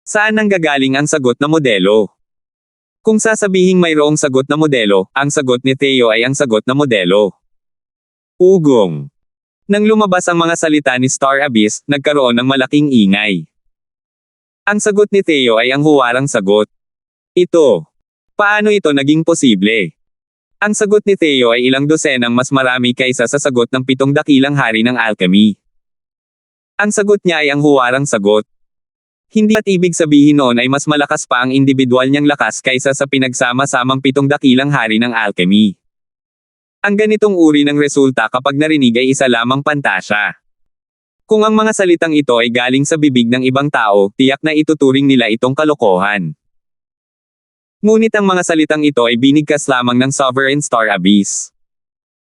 Saan nanggagaling ang sagot na modelo? Kung sasabihing mayroong sagot na modelo, ang sagot ni Theo ay ang sagot na modelo. Ugong. Nang lumabas ang mga salita ni Star Abyss, nagkaroon ng malaking ingay. Ang sagot ni Theo ay ang huwarang sagot. Ito. Paano ito naging posible? Ang sagot ni Theo ay ilang dosenang mas marami kaysa sa sagot ng 7 dakilang hari ng alchemy. Ang sagot niya ay ang huwarang sagot. Hindi at ibig sabihin noon ay mas malakas pa ang individual niyang lakas kaysa sa pinagsama-samang 7 dakilang hari ng alchemy. Ang ganitong uri ng resulta kapag narinig ay isa lamang pantasya. Kung ang mga salitang ito ay galing sa bibig ng ibang tao, tiyak na ituturing nila itong kalokohan. Ngunit ang mga salitang ito ay binigkas lamang ng Sovereign Star Abyss.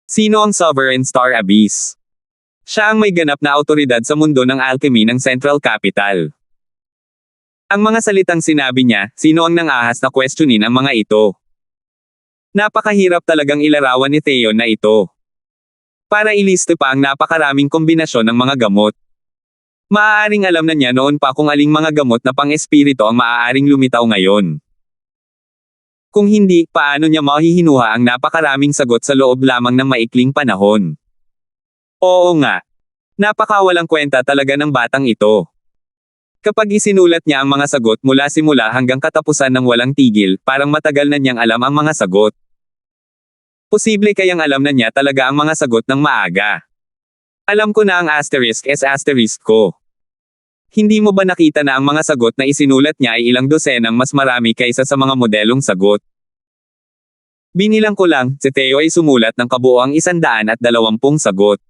Sino ang Sovereign Star Abyss? Siya ang may ganap na awtoridad sa mundo ng alchemy ng Central Capital. Ang mga salitang sinabi niya, sino ang nang-ahas na questionin ang mga ito? Napakahirap talagang ilarawan ni Theo na ito. Para iliste pa ang napakaraming kombinasyon ng mga gamot. Maaaring alam na niya noon pa kung aling mga gamot na pang-espiritu ang maaaring lumitaw ngayon. Kung hindi, paano niya mahihinuha ang napakaraming sagot sa loob lamang ng maikling panahon? Oo nga. Napakawalang kwenta talaga ng batang ito. Kapag isinulat niya ang mga sagot mula simula hanggang katapusan ng walang tigil, parang matagal na niyang alam ang mga sagot. Posible kayang alam na niya talaga ang mga sagot ng maaga. Alam ko na ang asterisk s asterisk ko. Hindi mo ba nakita na ang mga sagot na isinulat niya ay ilang dosenang mas marami kaysa sa mga modelong sagot? Binilang ko lang, si Theo ay sumulat ng kabuoang 120 sagot.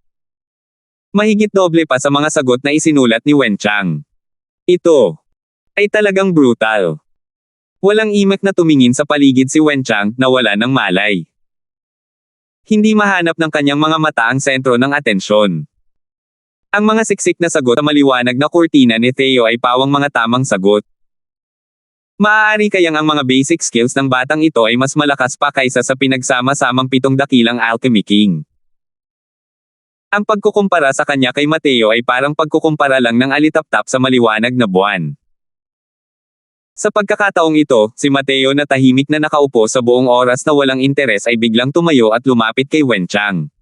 Mahigit doble pa sa mga sagot na isinulat ni Wen Chang. Ito ay talagang brutal. Walang imak na tumingin sa paligid si Wen Chang na wala ng malay. Hindi mahanap ng kanyang mga mata ang sentro ng atensyon. Ang mga siksik na sagot sa maliwanag na kurtina ni Theo ay pawang mga tamang sagot. Maaari kayang ang mga basic skills ng batang ito ay mas malakas pa kaysa sa pinagsama-samang 7 dakilang alchemy king. Ang pagkukumpara sa kanya kay Mateo ay parang pagkukumpara lang ng alitaptap sa maliwanag na buwan. Sa pagkakataong ito, si Mateo na tahimik na nakaupo sa buong oras na walang interes ay biglang tumayo at lumapit kay Wen Chang.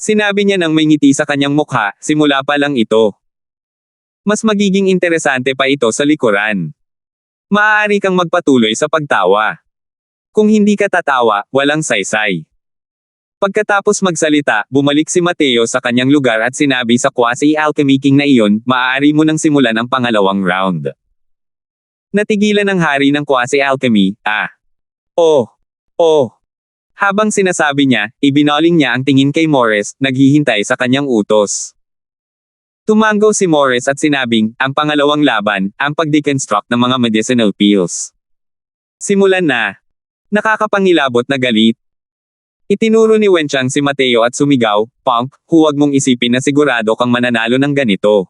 Sinabi niya nang may ngiti sa kanyang mukha, simula pa lang ito. Mas magiging interesante pa ito sa likuran. Maaari kang magpatuloy sa pagtawa. Kung hindi ka tatawa, walang saysay. Pagkatapos magsalita, bumalik si Mateo sa kanyang lugar at sinabi sa quasi-alchemy king na iyon, maaari mo nang simulan ang pangalawang round. Natigilan ang hari ng quasi-alchemy, Oh. Habang sinasabi niya, ibinoling niya ang tingin kay Morris, naghihintay sa kanyang utos. Tumango si Morris at sinabing, ang pangalawang laban, ang pag-deconstruct ng mga medicinal pills. Simulan na. Nakakapangilabot na galit. Itinuro ni Wen Chang si Mateo at sumigaw, Punk, huwag mong isipin na sigurado kang mananalo ng ganito.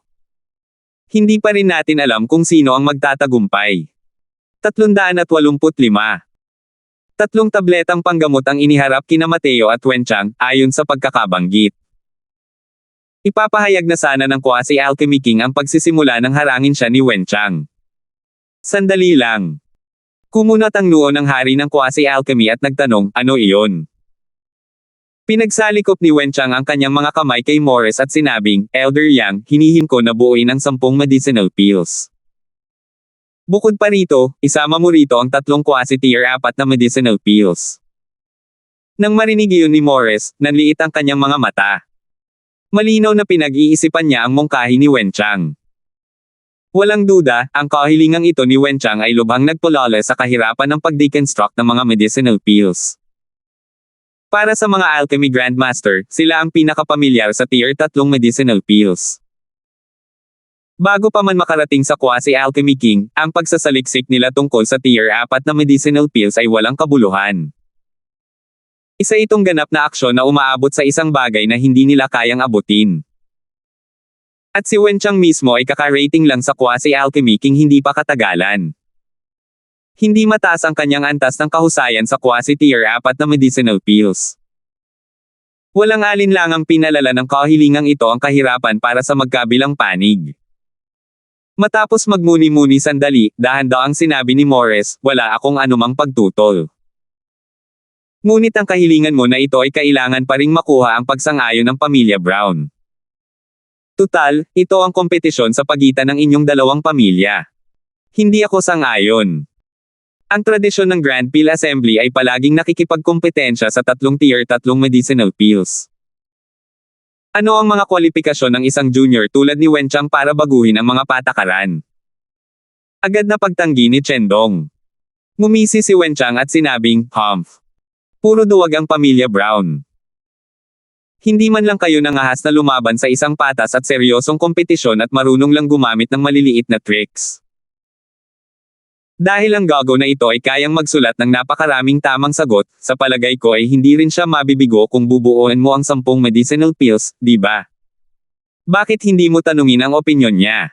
Hindi pa rin natin alam kung sino ang magtatagumpay. 385. 3 tabletang panggamot ang iniharap kina Mateo at Wen Chang, ayon sa pagkakabanggit. Ipapahayag na sana ng quasi-alchemy king ang pagsisimula ng harangin siya ni Wen Chang. Sandali lang. Kumunat ang noo ng hari ng quasi-alchemy at nagtanong, ano iyon? Pinagsalikop ni Wen Chang ang kanyang mga kamay kay Morris at sinabing, Elder Yang, hinihim ko na buuin ang 10 medicinal pills. Bukod pa rito, isama mo rito ang 3 quasi-tier 4 na medicinal pills. Nang marinig iyon ni Morris, nanliit ang kanyang mga mata. Malinaw na pinag-iisipan niya ang mungkahi ni Wen Chang. Walang duda, ang kahilingang ito ni Wen Chang ay lubhang nagpulala sa kahirapan ng pag-deconstruct ng mga medicinal pills. Para sa mga alchemy grandmaster, sila ang pinakapamilyar sa tier 3 medicinal pills. Bago pa man makarating sa quasi-alchemy king, ang pagsasaliksik nila tungkol sa tier 4 na medicinal pills ay walang kabuluhan. Isa itong ganap na aksyon na umaabot sa isang bagay na hindi nila kayang abutin. At si Wen Chang mismo ay kaka-rating lang sa quasi-alchemy king hindi pa katagalan. Hindi mataas ang kanyang antas ng kahusayan sa quasi-tier 4 na medicinal pills. Walang alinlangang pinalala ng kahilingang ito ang kahirapan para sa magkabilang panig. Matapos magmuni-muni sandali, dahan-dahang sinabi ni Morris, wala akong anumang pagtutol. Ngunit ang kahilingan mo na ito ay kailangan pa ring makuha ang pagsang-ayon ng pamilya Brown. Tutal, ito ang kompetisyon sa pagitan ng inyong dalawang pamilya. Hindi ako sang-ayon. Ang tradisyon ng Grand Pill Assembly ay palaging nakikipagkompetensya sa tatlong medicinal pills. Ano ang mga kwalifikasyon ng isang junior tulad ni Wenchang para baguhin ang mga patakaran? Agad na pagtanggi ni Chendong. Ngumisi si Wenchang at sinabing, "Humph. Puro duwag ang pamilya Brown. Hindi man lang kayo nangahas na lumaban sa isang patas at seryosong kompetisyon at marunong lang gumamit ng maliliit na tricks. Dahil ang gago na ito ay kayang magsulat ng napakaraming tamang sagot, sa palagay ko ay hindi rin siya mabibigo kung bubuuin mo ang 10 medicinal pills, di ba? Bakit hindi mo tanungin ang opinyon niya?"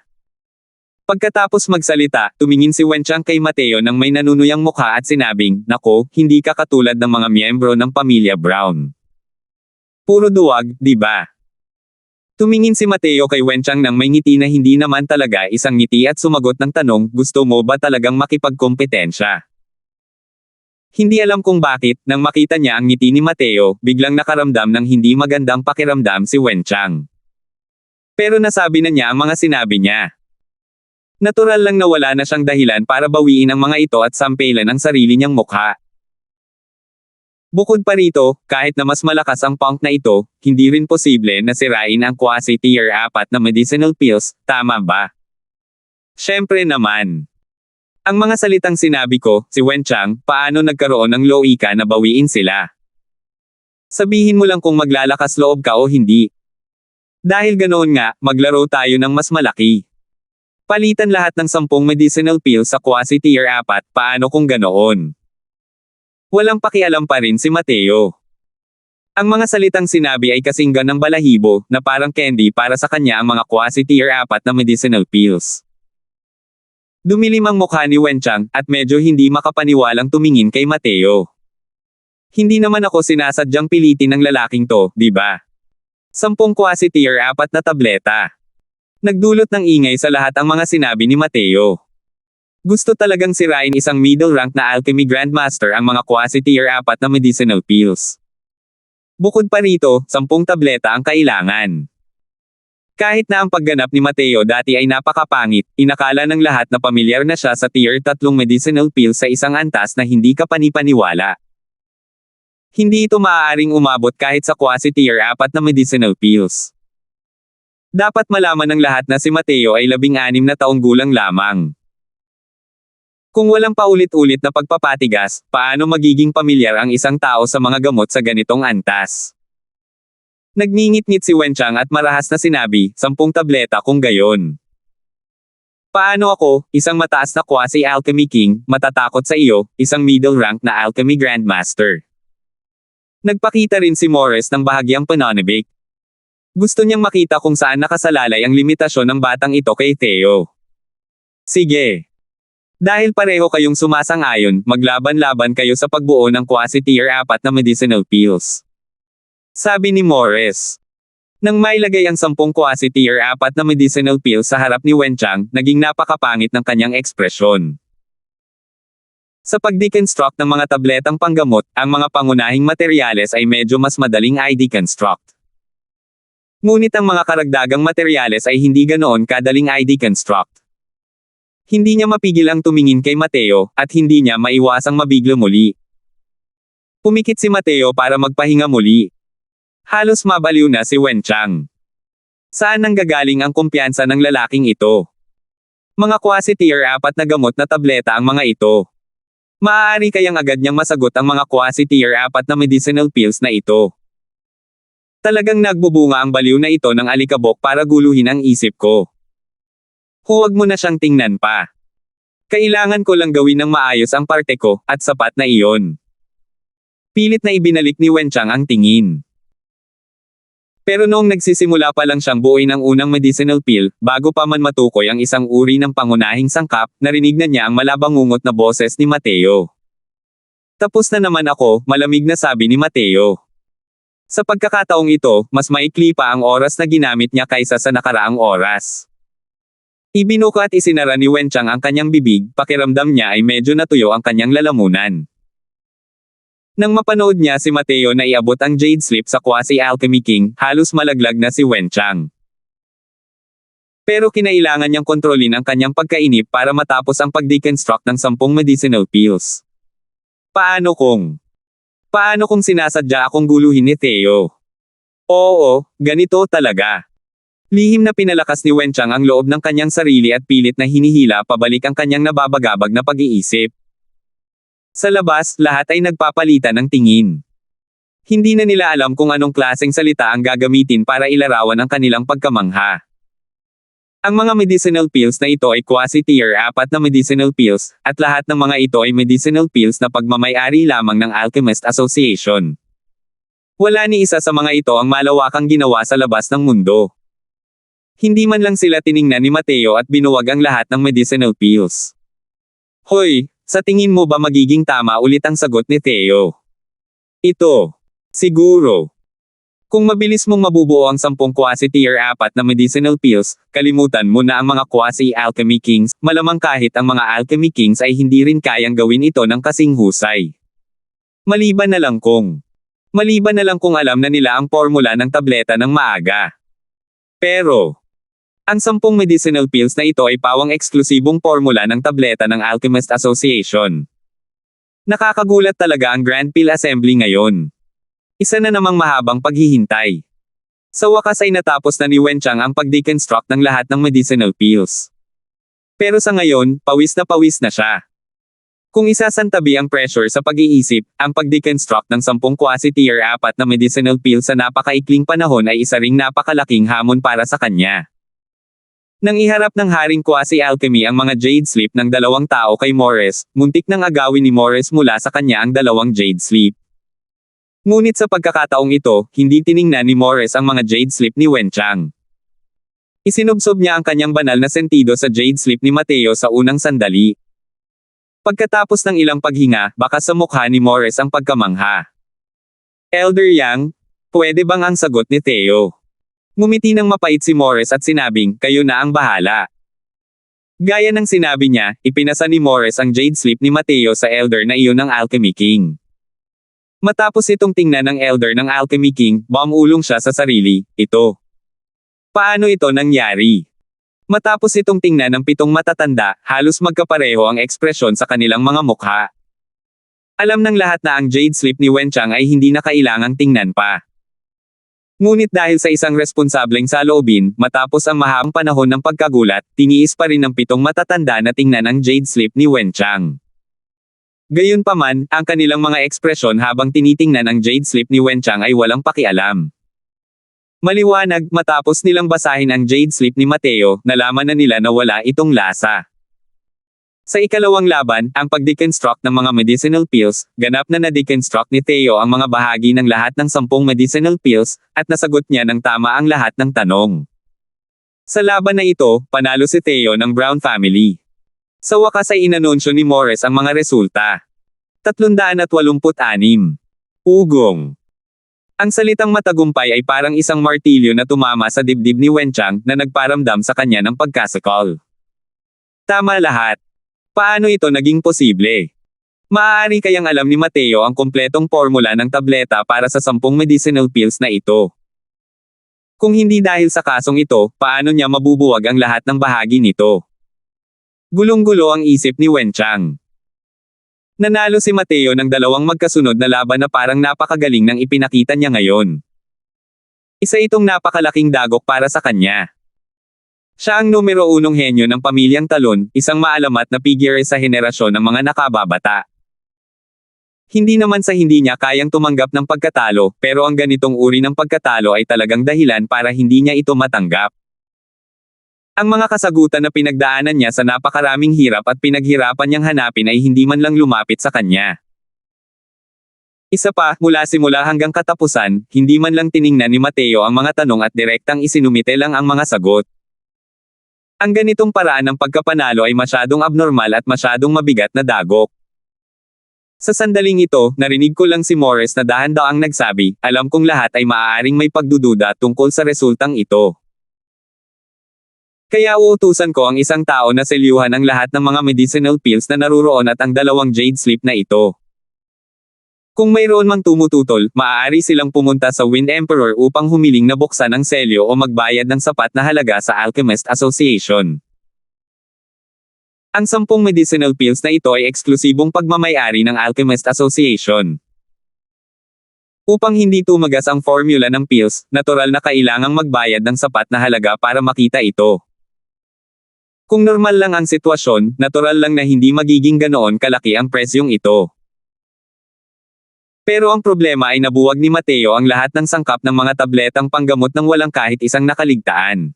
Pagkatapos magsalita, tumingin si Wenchang kay Mateo nang may nanunuyang mukha at sinabing, "Nako, hindi ka katulad ng mga miyembro ng pamilya Brown. Puro duwag, di ba?" Tumingin si Mateo kay Wenchang nang may ngiti na hindi naman talaga isang ngiti at sumagot ng tanong, "Gusto mo ba talagang makipagkompetensya?" Hindi alam kung bakit, nang makita niya ang ngiti ni Mateo, biglang nakaramdam ng hindi magandang pakiramdam si Wenchang. Pero nasabi na niya ang mga sinabi niya. Natural lang na wala na siyang dahilan para bawiin ang mga ito at sampelan ang sarili niyang mukha. Bukod pa rito, kahit na mas malakas ang punk na ito, hindi rin posible na sirain ang quasi tier 4 na medicinal pills, tama ba? Siyempre naman. Ang mga salitang sinabi ko, si Wenchang, paano nagkaroon ng loika na bawiin sila? Sabihin mo lang kung maglalakas loob ka o hindi. Dahil ganoon nga, maglaro tayo ng mas malaki. Palitan lahat ng 10 medicinal pills sa quasi tier 4, paano kung ganoon? Walang pakialam pa rin si Mateo. Ang mga salitang sinabi ay kasinggan ng balahibo, na parang candy para sa kanya ang mga quasi tier 4 na medicinal pills. Dumilim ang mukha ni Wenchang, at medyo hindi makapaniwalang tumingin kay Mateo. Hindi naman ako sinasadyang pilitin ng lalaking to, di ba? 10 quasi tier 4 na tableta. Nagdulot ng ingay sa lahat ang mga sinabi ni Mateo. Gusto talagang sirain isang middle rank na alchemy grandmaster ang mga quasi tier 4 na medicinal pills. Bukod pa rito, 10 tableta ang kailangan. Kahit na ang pagganap ni Mateo dati ay napakapangit, inakala ng lahat na pamilyar na siya sa tier 3 medicinal pills sa isang antas na hindi ka panipaniwala. Hindi ito maaaring umabot kahit sa quasi tier 4 na medicinal pills. Dapat malaman ng lahat na si Mateo ay 16 na taong gulang lamang. Kung walang paulit-ulit na pagpapatigas, paano magiging pamilyar ang isang tao sa mga gamot sa ganitong antas? Nagngingit-ngit si Wenchang at marahas na sinabi, 10 tableta kung gayon. Paano ako, isang mataas na quasi alchemy king, matatakot sa iyo, isang middle rank na alchemy grandmaster? Nagpakita rin si Morris ng bahagyang pananabik. Gusto niyang makita kung saan nakasalalay ang limitasyon ng batang ito kay Theo. Sige. Dahil pareho kayong sumasang-ayon, maglaban-laban kayo sa pagbuo ng quasi tier 4 na medicinal pills. Sabi ni Morris. Nang mailagay ang 10 quasi tier 4 na medicinal pills sa harap ni Wenchang, naging napakapangit ng kanyang ekspresyon. Sa pag-deconstruct ng mga tabletang panggamot, ang mga pangunahing materyales ay medyo mas madaling i-deconstruct. Ngunit ang mga karagdagang materyales ay hindi ganoon kadaling i-deconstruct. Hindi niya mapigil ang tumingin kay Mateo, at hindi niya maiwasang mabiglo muli. Pumikit si Mateo para magpahinga muli. Halos mabaliw na si Wenchang. Saan nanggagaling ang kumpiyansa ng lalaking ito? Mga quasi tier 4 na gamot na tableta ang mga ito. Maaari kayang agad niyang masagot ang mga quasi tier 4 na medicinal pills na ito. Talagang nagbubunga ang baliw na ito ng alikabok para guluhin ang isip ko. Huwag mo na siyang tingnan pa. Kailangan ko lang gawin ng maayos ang parte ko, at sapat na iyon. Pilit na ibinalik ni Wenchang ang tingin. Pero noong nagsisimula pa lang siyang buuin ang unang medicinal pill, bago pa man matukoy ang isang uri ng pangunahing sangkap, narinig na niya ang malabangungot na boses ni Mateo. Tapos na naman ako, malamig na sabi ni Mateo. Sa pagkakataong ito, mas maikli pa ang oras na ginamit niya kaysa sa nakaraang oras. Ibinuka at isinara ni Wenchang ang kanyang bibig, pakiramdam niya ay medyo natuyo ang kanyang lalamunan. Nang mapanood niya si Mateo na iabot ang Jade Slip sa quasi alchemy king, halos malaglag na si Wenchang. Pero kinailangan niyang kontrolin ang kanyang pagkainip para matapos ang pag-deconstruct ng 10 medicinal pills. Paano kung sinasadya akong guluhin ni Theo? Oo, ganito talaga. Lihim na pinalakas ni Wenchang ang loob ng kanyang sarili at pilit na hinihila pabalik ang kanyang nababagabag na pag-iisip. Sa labas, lahat ay nagpapalitan ng tingin. Hindi na nila alam kung anong klaseng salita ang gagamitin para ilarawan ang kanilang pagkamangha. Ang mga medicinal pills na ito ay quasi-tier 4 na medicinal pills, at lahat ng mga ito ay medicinal pills na pagmamay-ari lamang ng Alchemist Association. Wala ni isa sa mga ito ang malawakang ginawa sa labas ng mundo. Hindi man lang sila tiningnan ni Mateo at binuwag ang lahat ng medicinal pills. Hoy, sa tingin mo ba magiging tama ulit ang sagot ni Theo? Ito. Siguro. Kung mabilis mong mabubuo ang 10 quasi-tier 4 na medicinal pills, kalimutan mo na ang mga quasi-alchemy kings, malamang kahit ang mga alchemy kings ay hindi rin kayang gawin ito ng kasing husay. Maliban na lang kung alam na nila ang formula ng tableta ng maaga. Pero, ang 10 medicinal pills na ito ay pawang eksklusibong formula ng tableta ng Alchemist Association. Nakakagulat talaga ang Grand Pill Assembly ngayon. Isa na namang mahabang paghihintay. Sa wakas ay natapos na ni Wenchang ang pag-deconstruct ng lahat ng medicinal pills. Pero sa ngayon, pawis na siya. Kung isasantabi ang pressure sa pag-iisip, ang pag-deconstruct ng 10 quasi-tier 4 na medicinal pills sa napakaikling panahon ay isa ring napakalaking hamon para sa kanya. Nang iharap ng Haring Quasi-Alchemy ang mga Jade Sleep ng 2 tao kay Morris, muntik nang agawin ni Morris mula sa kanya ang 2 Jade Sleep. Ngunit sa pagkakataong ito, hindi tiningnan ni Morris ang mga Jade Sleep ni Wenchang. Isinubsob niya ang kanyang banal na sentido sa Jade Sleep ni Mateo sa unang sandali. Pagkatapos ng ilang paghinga, baka sa mukha ni Morris ang pagkamangha. Elder Yang, pwede bang ang sagot ni Theo? Ngumiti ng mapait si Morris at sinabing, kayo na ang bahala. Gaya ng sinabi niya, ipinasa ni Morris ang Jade Sleep ni Mateo sa Elder na iyon ng Alchemy King. Matapos itong tingnan ng Elder ng Alchemy King, bumulong siya sa sarili, ito. Paano ito nangyari? Matapos itong tingnan ng 7 matatanda, halos magkapareho ang ekspresyon sa kanilang mga mukha. Alam ng lahat na ang Jade Sleep ni Wenchang ay hindi na kailangang tingnan pa. Ngunit dahil sa isang responsableng saloobin, matapos ang mahabang panahon ng pagkagulat, tiniis pa rin ng 7 matatanda na tingnan ang Jade Sleep ni Wenchang. Gayunpaman, ang kanilang mga ekspresyon habang tinitingnan ang Jade Sleep ni Wenchang ay walang pakialam. Maliwanag, matapos nilang basahin ang Jade Sleep ni Mateo, nalaman na nila na wala itong lasa. Sa ikalawang laban, ang pag-deconstruct ng mga medicinal pills, ganap na na-deconstruct ni Theo ang mga bahagi ng lahat ng 10 medicinal pills, at nasagot niya ng tama ang lahat ng tanong. Sa laban na ito, panalo si Theo ng Brown family. Sa wakas ay inanunsyo ni Morris ang mga resulta. 386. Ugong. Ang salitang matagumpay ay parang isang martilyo na tumama sa dibdib ni Wenchang na nagparamdam sa kanya ng pagkasakal. Tama lahat. Paano ito naging posible? Maaari kayang alam ni Mateo ang kompletong formula ng tableta para sa 10 medicinal pills na ito. Kung hindi dahil sa kasong ito, paano niya mabubuwag ang lahat ng bahagi nito? Gulong-gulo ang isip ni Wenchang. Nanalo si Mateo ng 2 magkasunod na laban na parang napakagaling ng ipinakita niya ngayon. Isa itong napakalaking dagok para sa kanya. Siya ang numero 1 henyo ng pamilyang Talon, isang maalamat na figure sa henerasyon ng mga nakababata. Hindi naman sa hindi niya kayang tumanggap ng pagkatalo, pero ang ganitong uri ng pagkatalo ay talagang dahilan para hindi niya ito matanggap. Ang mga kasagutan na pinagdaanan niya sa napakaraming hirap at pinaghirapan niyang hanapin ay hindi man lang lumapit sa kanya. Isa pa, mula simula hanggang katapusan, hindi man lang tiningnan ni Mateo ang mga tanong at direktang isinumite lang ang mga sagot. Ang ganitong paraan ng pagkapanalo ay masyadong abnormal at masyadong mabigat na dagok. Sa sandaling ito, narinig ko lang si Morris na dahan-daang nagsabi, alam kong lahat ay maaaring may pagdududa tungkol sa resultang ito. Kaya uutusan ko ang isang tao na selyuhan ang lahat ng mga medicinal pills na naruroon at ang 2 Jade Sleep na ito. Kung mayroon mang tumututol, maaari silang pumunta sa Wind Emperor upang humiling na buksan ang selyo o magbayad ng sapat na halaga sa Alchemist Association. Ang 10 medicinal pills na ito ay eksklusibong pagmamayari ng Alchemist Association. Upang hindi tumagas ang formula ng pills, natural na kailangang magbayad ng sapat na halaga para makita ito. Kung normal lang ang sitwasyon, natural lang na hindi magiging ganoon kalaki ang presyong ito. Pero ang problema ay nabuwag ni Mateo ang lahat ng sangkap ng mga tabletang panggamot nang walang kahit isang nakaligtaan.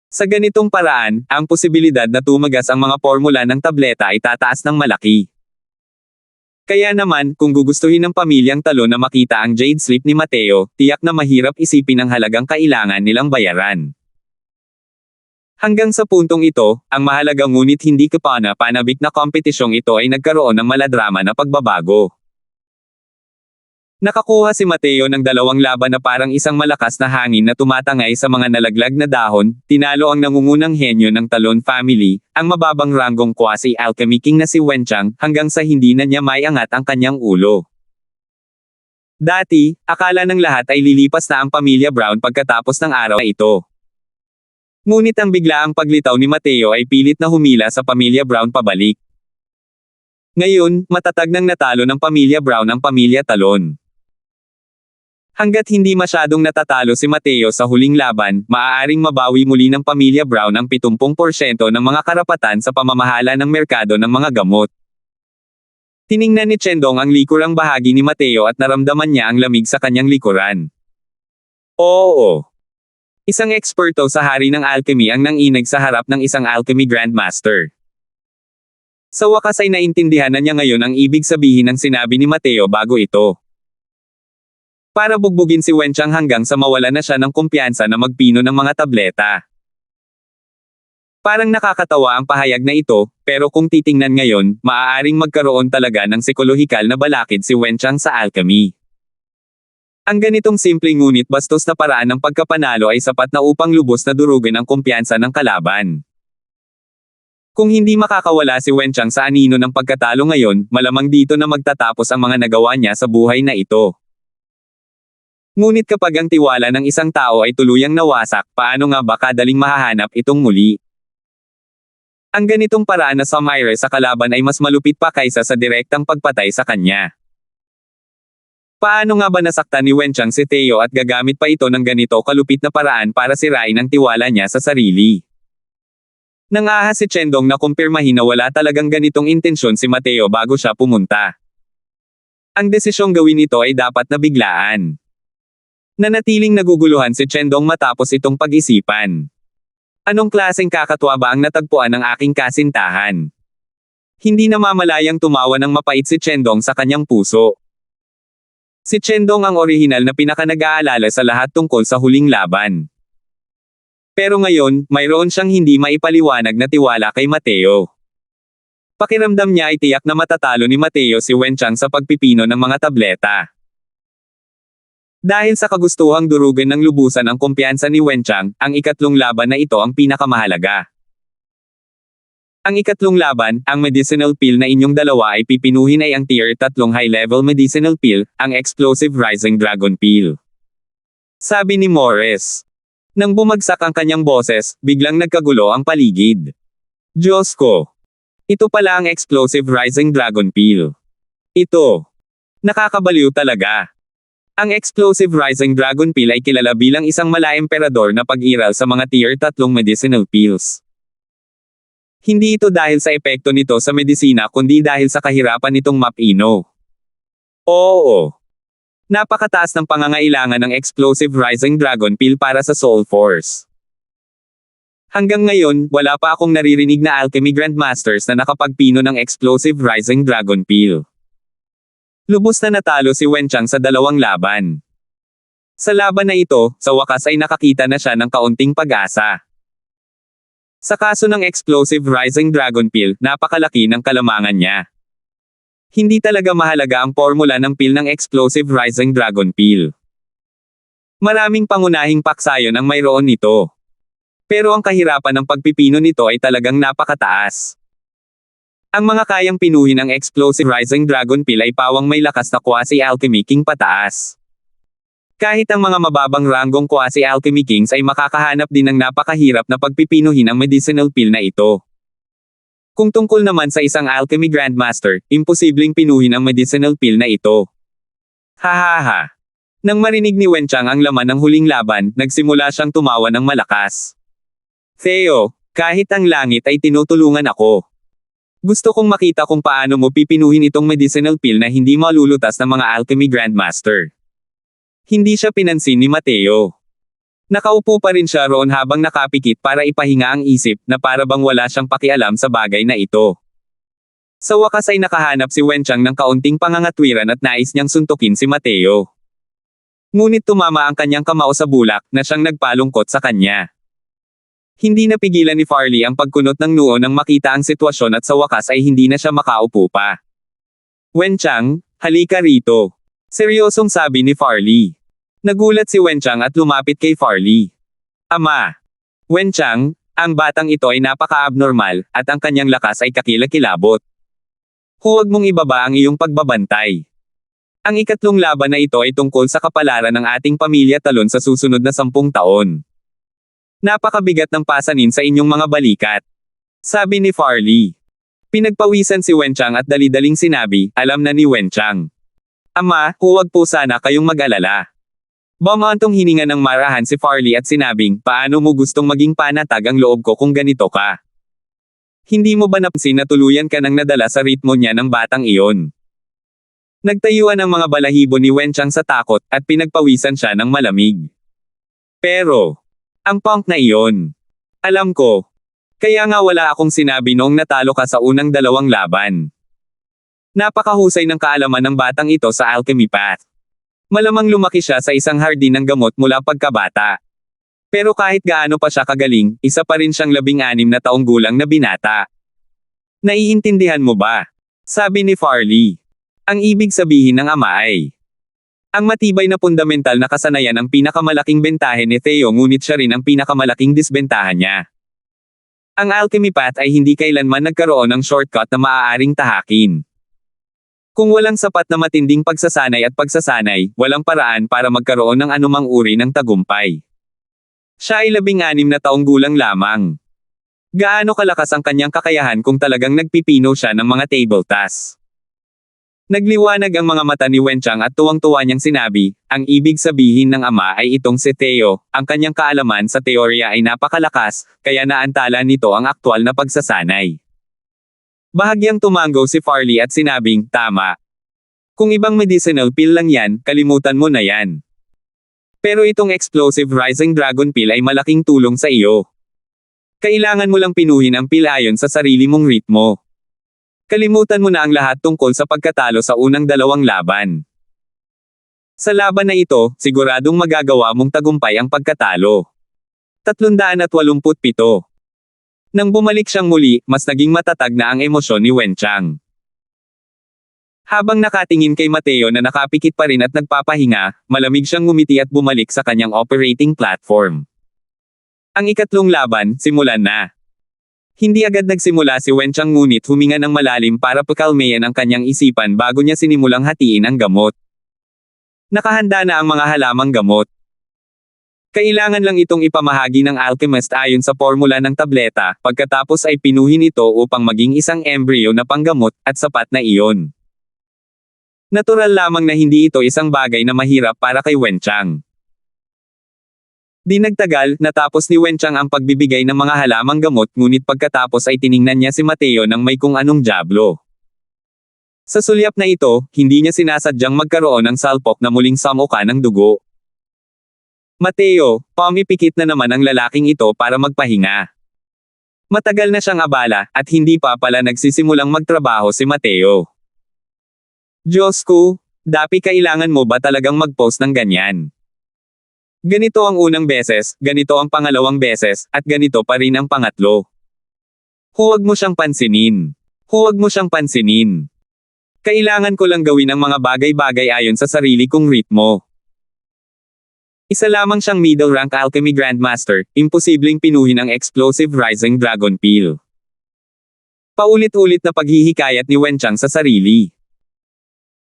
Sa ganitong paraan, ang posibilidad na tumagas ang mga formula ng tableta ay tataas ng malaki. Kaya naman, kung gugustuhin ng pamilyang Talon na makita ang Jade Sleep ni Mateo, tiyak na mahirap isipin ang halagang kailangan nilang bayaran. Hanggang sa puntong ito, ang mahalaga ngunit hindi kapana-panabik na kompetisyong ito ay nagkaroon ng maladrama na pagbabago. Nakakuha si Mateo ng 2 laban na parang isang malakas na hangin na tumatangay sa mga nalaglag na dahon, tinalo ang nangungunang henyo ng Talon family, ang mababang ranggong quasi-alchemy king na si Wenchang, hanggang sa hindi na niya maiangat ang kanyang ulo. Dati, akala ng lahat ay lilipas na ang pamilya Brown pagkatapos ng araw na ito. Ngunit ang biglaang paglitaw ni Mateo ay pilit na humila sa pamilya Brown pabalik. Ngayon, matatag nang natalo ng pamilya Brown ang pamilya Talon. Hanggat hindi masyadong natatalo si Mateo sa huling laban, maaaring mabawi muli ng pamilya Brown ang 70% ng mga karapatan sa pamamahala ng merkado ng mga gamot. Tiningnan ni Chendong ang likurang bahagi ni Mateo at naramdaman niya ang lamig sa kanyang likuran. Oo. Isang eksperto sa hari ng alchemy ang nanginag sa harap ng isang alchemy grandmaster. Sa wakas ay naintindihan na niya ngayon ang ibig sabihin ng sinabi ni Mateo bago ito. Para bugbugin si Wenchang hanggang sa mawala na siya ng kumpiyansa na magpino ng mga tableta. Parang nakakatawa ang pahayag na ito, pero kung titingnan ngayon, maaaring magkaroon talaga ng psikolohikal na balakid si Wenchang sa alchemy. Ang ganitong simpleng ngunit bastos na paraan ng pagkapanalo ay sapat na upang lubos na durugan ang kumpiyansa ng kalaban. Kung hindi makakawala si Wenchang sa anino ng pagkatalo ngayon, malamang dito na magtatapos ang mga nagawa niya sa buhay na ito. Ngunit kapag ang tiwala ng isang tao ay tuluyang nawasak, paano nga ba kadaling mahahanap itong muli? Ang ganitong paraan na sumire sa kalaban ay mas malupit pa kaysa sa direktang pagpatay sa kanya. Paano nga ba nasaktan ni Wenchang si Theo at gagamit pa ito ng ganito kalupit na paraan para sirain ang tiwala niya sa sarili? Nangahas si Chendong na kumpirmahin na wala talagang ganitong intensyon si Mateo bago siya pumunta. Ang desisyong gawin ito ay dapat na biglaan. Nanatiling naguguluhan si Chendong matapos itong pag-isipan. Anong klaseng kakatwa ba ang natagpuan ng aking kasintahan? Hindi namamalayang tumawa ng mapait si Chendong sa kanyang puso. Si Chendong ang orihinal na pinaka-nag-aalala sa lahat tungkol sa huling laban. Pero ngayon, mayroon siyang hindi maipaliwanag na tiwala kay Mateo. Pakiramdam niya ay tiyak na matatalo ni Mateo si Wenchang sa pagpipino ng mga tableta. Dahil sa kagustuhang durugan ng lubusan ang kumpiyansa ni Wenchang, ang ikatlong laban na ito ang pinakamahalaga. Ang ikatlong laban, ang medicinal pill na inyong dalawa ay pipinuhin ay ang tier 3 high-level medicinal pill, ang Explosive Rising Dragon Pill. Sabi ni Morris. Nang bumagsak ang kanyang boses, biglang nagkagulo ang paligid. Diyos ko! Ito pala ang Explosive Rising Dragon Pill. Ito. Nakakabaliw talaga. Ang Explosive Rising Dragon Pill ay kilala bilang isang mala-emperador na pag-iral sa mga tier 3 medicinal pills. Hindi ito dahil sa epekto nito sa medisina kundi dahil sa kahirapan nitong mapino. Oo. Napakataas ng pangangailangan ng Explosive Rising Dragon Pill para sa Soul Force. Hanggang ngayon, wala pa akong naririnig na alchemy grandmasters na nakapagpino ng Explosive Rising Dragon Pill. Lubos na natalo si Wenchang sa 2 laban. Sa laban na ito, sa wakas ay nakakita na siya ng kaunting pag-asa. Sa kaso ng Explosive Rising Dragon Pill, napakalaki ng kalamangan niya. Hindi talaga mahalaga ang formula ng pill ng Explosive Rising Dragon Pill. Maraming pangunahing paksayon ang mayroon nito. Pero ang kahirapan ng pagpipino nito ay talagang napakataas. Ang mga kayang pinuhin ng Explosive Rising Dragon Pill ay pawang may lakas na Quasi-Alchemy King pataas. Kahit ang mga mababang ranggong Quasi-Alchemy Kings ay makakahanap din ng napakahirap na pagpipinuhin ang medicinal pill na ito. Kung tungkol naman sa isang Alchemy Grandmaster, imposibleng pinuhin ang medicinal pill na ito. Hahaha. Nang marinig ni Wenchang ang laman ng huling laban, nagsimula siyang tumawa ng malakas. Theo, kahit ang langit ay tinutulungan ako. Gusto kong makita kung paano mo pipinuhin itong medicinal pill na hindi malulutas ng mga Alchemy Grandmaster. Hindi siya pinansin ni Mateo. Nakaupo pa rin siya roon habang nakapikit para ipahinga ang isip na para bang wala siyang pakialam sa bagay na ito. Sa wakas ay nakahanap si Wenchang ng kaunting pangangatwiran at nais niyang suntukin si Mateo. Ngunit tumama ang kanyang kamao sa bulak na siyang nagpalungkot sa kanya. Hindi napigilan ni Farley ang pagkunot ng noo nang makita ang sitwasyon at sa wakas ay hindi na siya makaupo pa. Wenchang, halika rito. Seryosong sabi ni Farley. Nagulat si Wenchang at lumapit kay Farley. Ama. Wenchang, ang batang ito ay napaka-abnormal at ang kanyang lakas ay kakilakilabot. Huwag mong ibaba ang iyong pagbabantay. Ang ikatlong laban na ito ay tungkol sa kapalaran ng ating pamilya talon sa susunod na 10 taon. Napakabigat ng pasanin sa inyong mga balikat. Sabi ni Farley. Pinagpawisan si Wenchang at dali-daling sinabi, alam na ni Wenchang. Ama, huwag po sana kayong mag-alala. Bumantong hininga ng marahan si Farley at sinabing, paano mo gustong maging panatag ang loob ko kung ganito ka? Hindi mo ba napansin na tuluyan ka nang nadala sa ritmo niya ng batang iyon? Nagtayuan ang mga balahibo ni Wenchang sa takot at pinagpawisan siya ng malamig. Pero, ang punk na iyon. Alam ko. Kaya nga wala akong sinabi noong natalo ka sa unang 2 laban. Napakahusay ng kaalaman ng batang ito sa alchemy path. Malamang lumaki siya sa isang hardin ng gamot mula pagkabata. Pero kahit gaano pa siya kagaling, isa pa rin siyang 16 na taong gulang na binata. Naiintindihan mo ba? Sabi ni Farley. Ang ibig sabihin ng ama ay, ang matibay na fundamental na kasanayan ang pinakamalaking bentahe ni Theo ngunit siya rin ang pinakamalaking disbentahan niya. Ang alchemy path ay hindi kailanman nagkaroon ng shortcut na maaaring tahakin. Kung walang sapat na matinding pagsasanay at pagsasanay, walang paraan para magkaroon ng anumang uri ng tagumpay. Siya ay 16 na taong gulang lamang. Gaano kalakas ang kanyang kakayahan kung talagang nagpipino siya ng mga table tasks? Nagliwanag ang mga mata ni Wenchang at tuwang-tuwa niyang sinabi, ang ibig sabihin ng ama ay itong si Theo, ang kanyang kaalaman sa teorya ay napakalakas, kaya naantala nito ang aktwal na pagsasanay. Bahagyang tumango si Farley at sinabing, tama. Kung ibang medicinal pill lang yan, kalimutan mo na yan. Pero itong Explosive Rising Dragon Pill ay malaking tulong sa iyo. Kailangan mo lang pinuhin ang pill ayon sa sarili mong ritmo. Kalimutan mo na ang lahat tungkol sa pagkatalo sa unang 2 laban. Sa laban na ito, siguradong magagawa mong tagumpay ang pagkatalo. 387. Nang bumalik siyang muli, mas naging matatag na ang emosyon ni Wenchang. Habang nakatingin kay Mateo na nakapikit pa rin at nagpapahinga, malamig siyang ngumiti at bumalik sa kanyang operating platform. Ang ikatlong laban, simulan na. Hindi agad nagsimula si Wenchang ngunit huminga ng malalim para pakalmayan ang kanyang isipan bago niya sinimulang hatiin ang gamot. Nakahanda na ang mga halamang gamot. Kailangan lang itong ipamahagi ng alchemist ayon sa formula ng tableta, pagkatapos ay pinuhin ito upang maging isang embryo na panggamot, at sapat na iyon. Natural lamang na hindi ito isang bagay na mahirap para kay Wenchang. Di nagtagal, natapos ni Wenchang ang pagbibigay ng mga halamang gamot ngunit pagkatapos ay tiningnan niya si Mateo ng may kung anong diablo. Sa sulyap na ito, hindi niya sinasadyang magkaroon ng salpok na muling samuka ng dugo. Mateo, pumipikit na naman ang lalaking ito para magpahinga. Matagal na siyang abala, at hindi pa pala nagsisimulang magtrabaho si Mateo. Diyos ko, dapi kailangan mo ba talagang mag-post ng ganyan? Ganito ang unang beses, ganito ang pangalawang beses, at ganito pa rin ang pangatlo. Huwag mo siyang pansinin. Huwag mo siyang pansinin. Kailangan ko lang gawin ang mga bagay-bagay ayon sa sarili kong ritmo. Isa lamang siyang middle rank alchemy grandmaster, imposibleng pinuhin ang Explosive Rising Dragon Pill. Paulit-ulit na paghihikayat ni Wenchang sa sarili.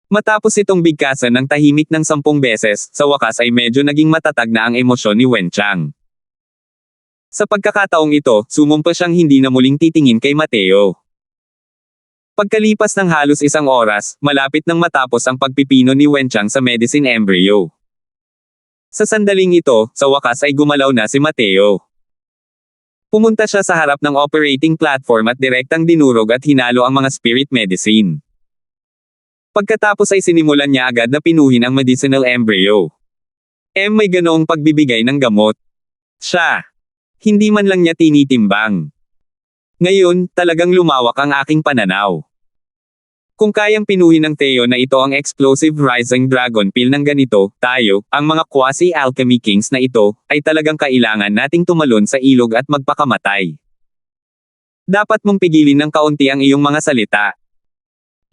Matapos itong bigkasan ng tahimik ng 10 beses, sa wakas ay medyo naging matatag na ang emosyon ni Wenchang. Sa pagkakataong ito, sumumpa siyang hindi na muling titingin kay Mateo. Pagkalipas ng halos 1 oras, malapit nang matapos ang pagpipino ni Wenchang sa medicine embryo. Sa sandaling ito, sa wakas ay gumalaw na si Mateo. Pumunta siya sa harap ng operating platform at direktang dinurog at hinalo ang mga spirit medicine. Pagkatapos ay sinimulan niya agad na pinuhin ang medicinal embryo. May ganoong pagbibigay ng gamot. Siya. Hindi man lang niya tinitimbang. Ngayon, talagang lumawak ang aking pananaw. Kung kayang pinuhin ng Theo na ito ang explosive rising dragon pill ng ganito, tayo, ang mga quasi-alchemy kings na ito, ay talagang kailangan nating tumalon sa ilog at magpakamatay. Dapat mong pigilin ng kaunti ang iyong mga salita.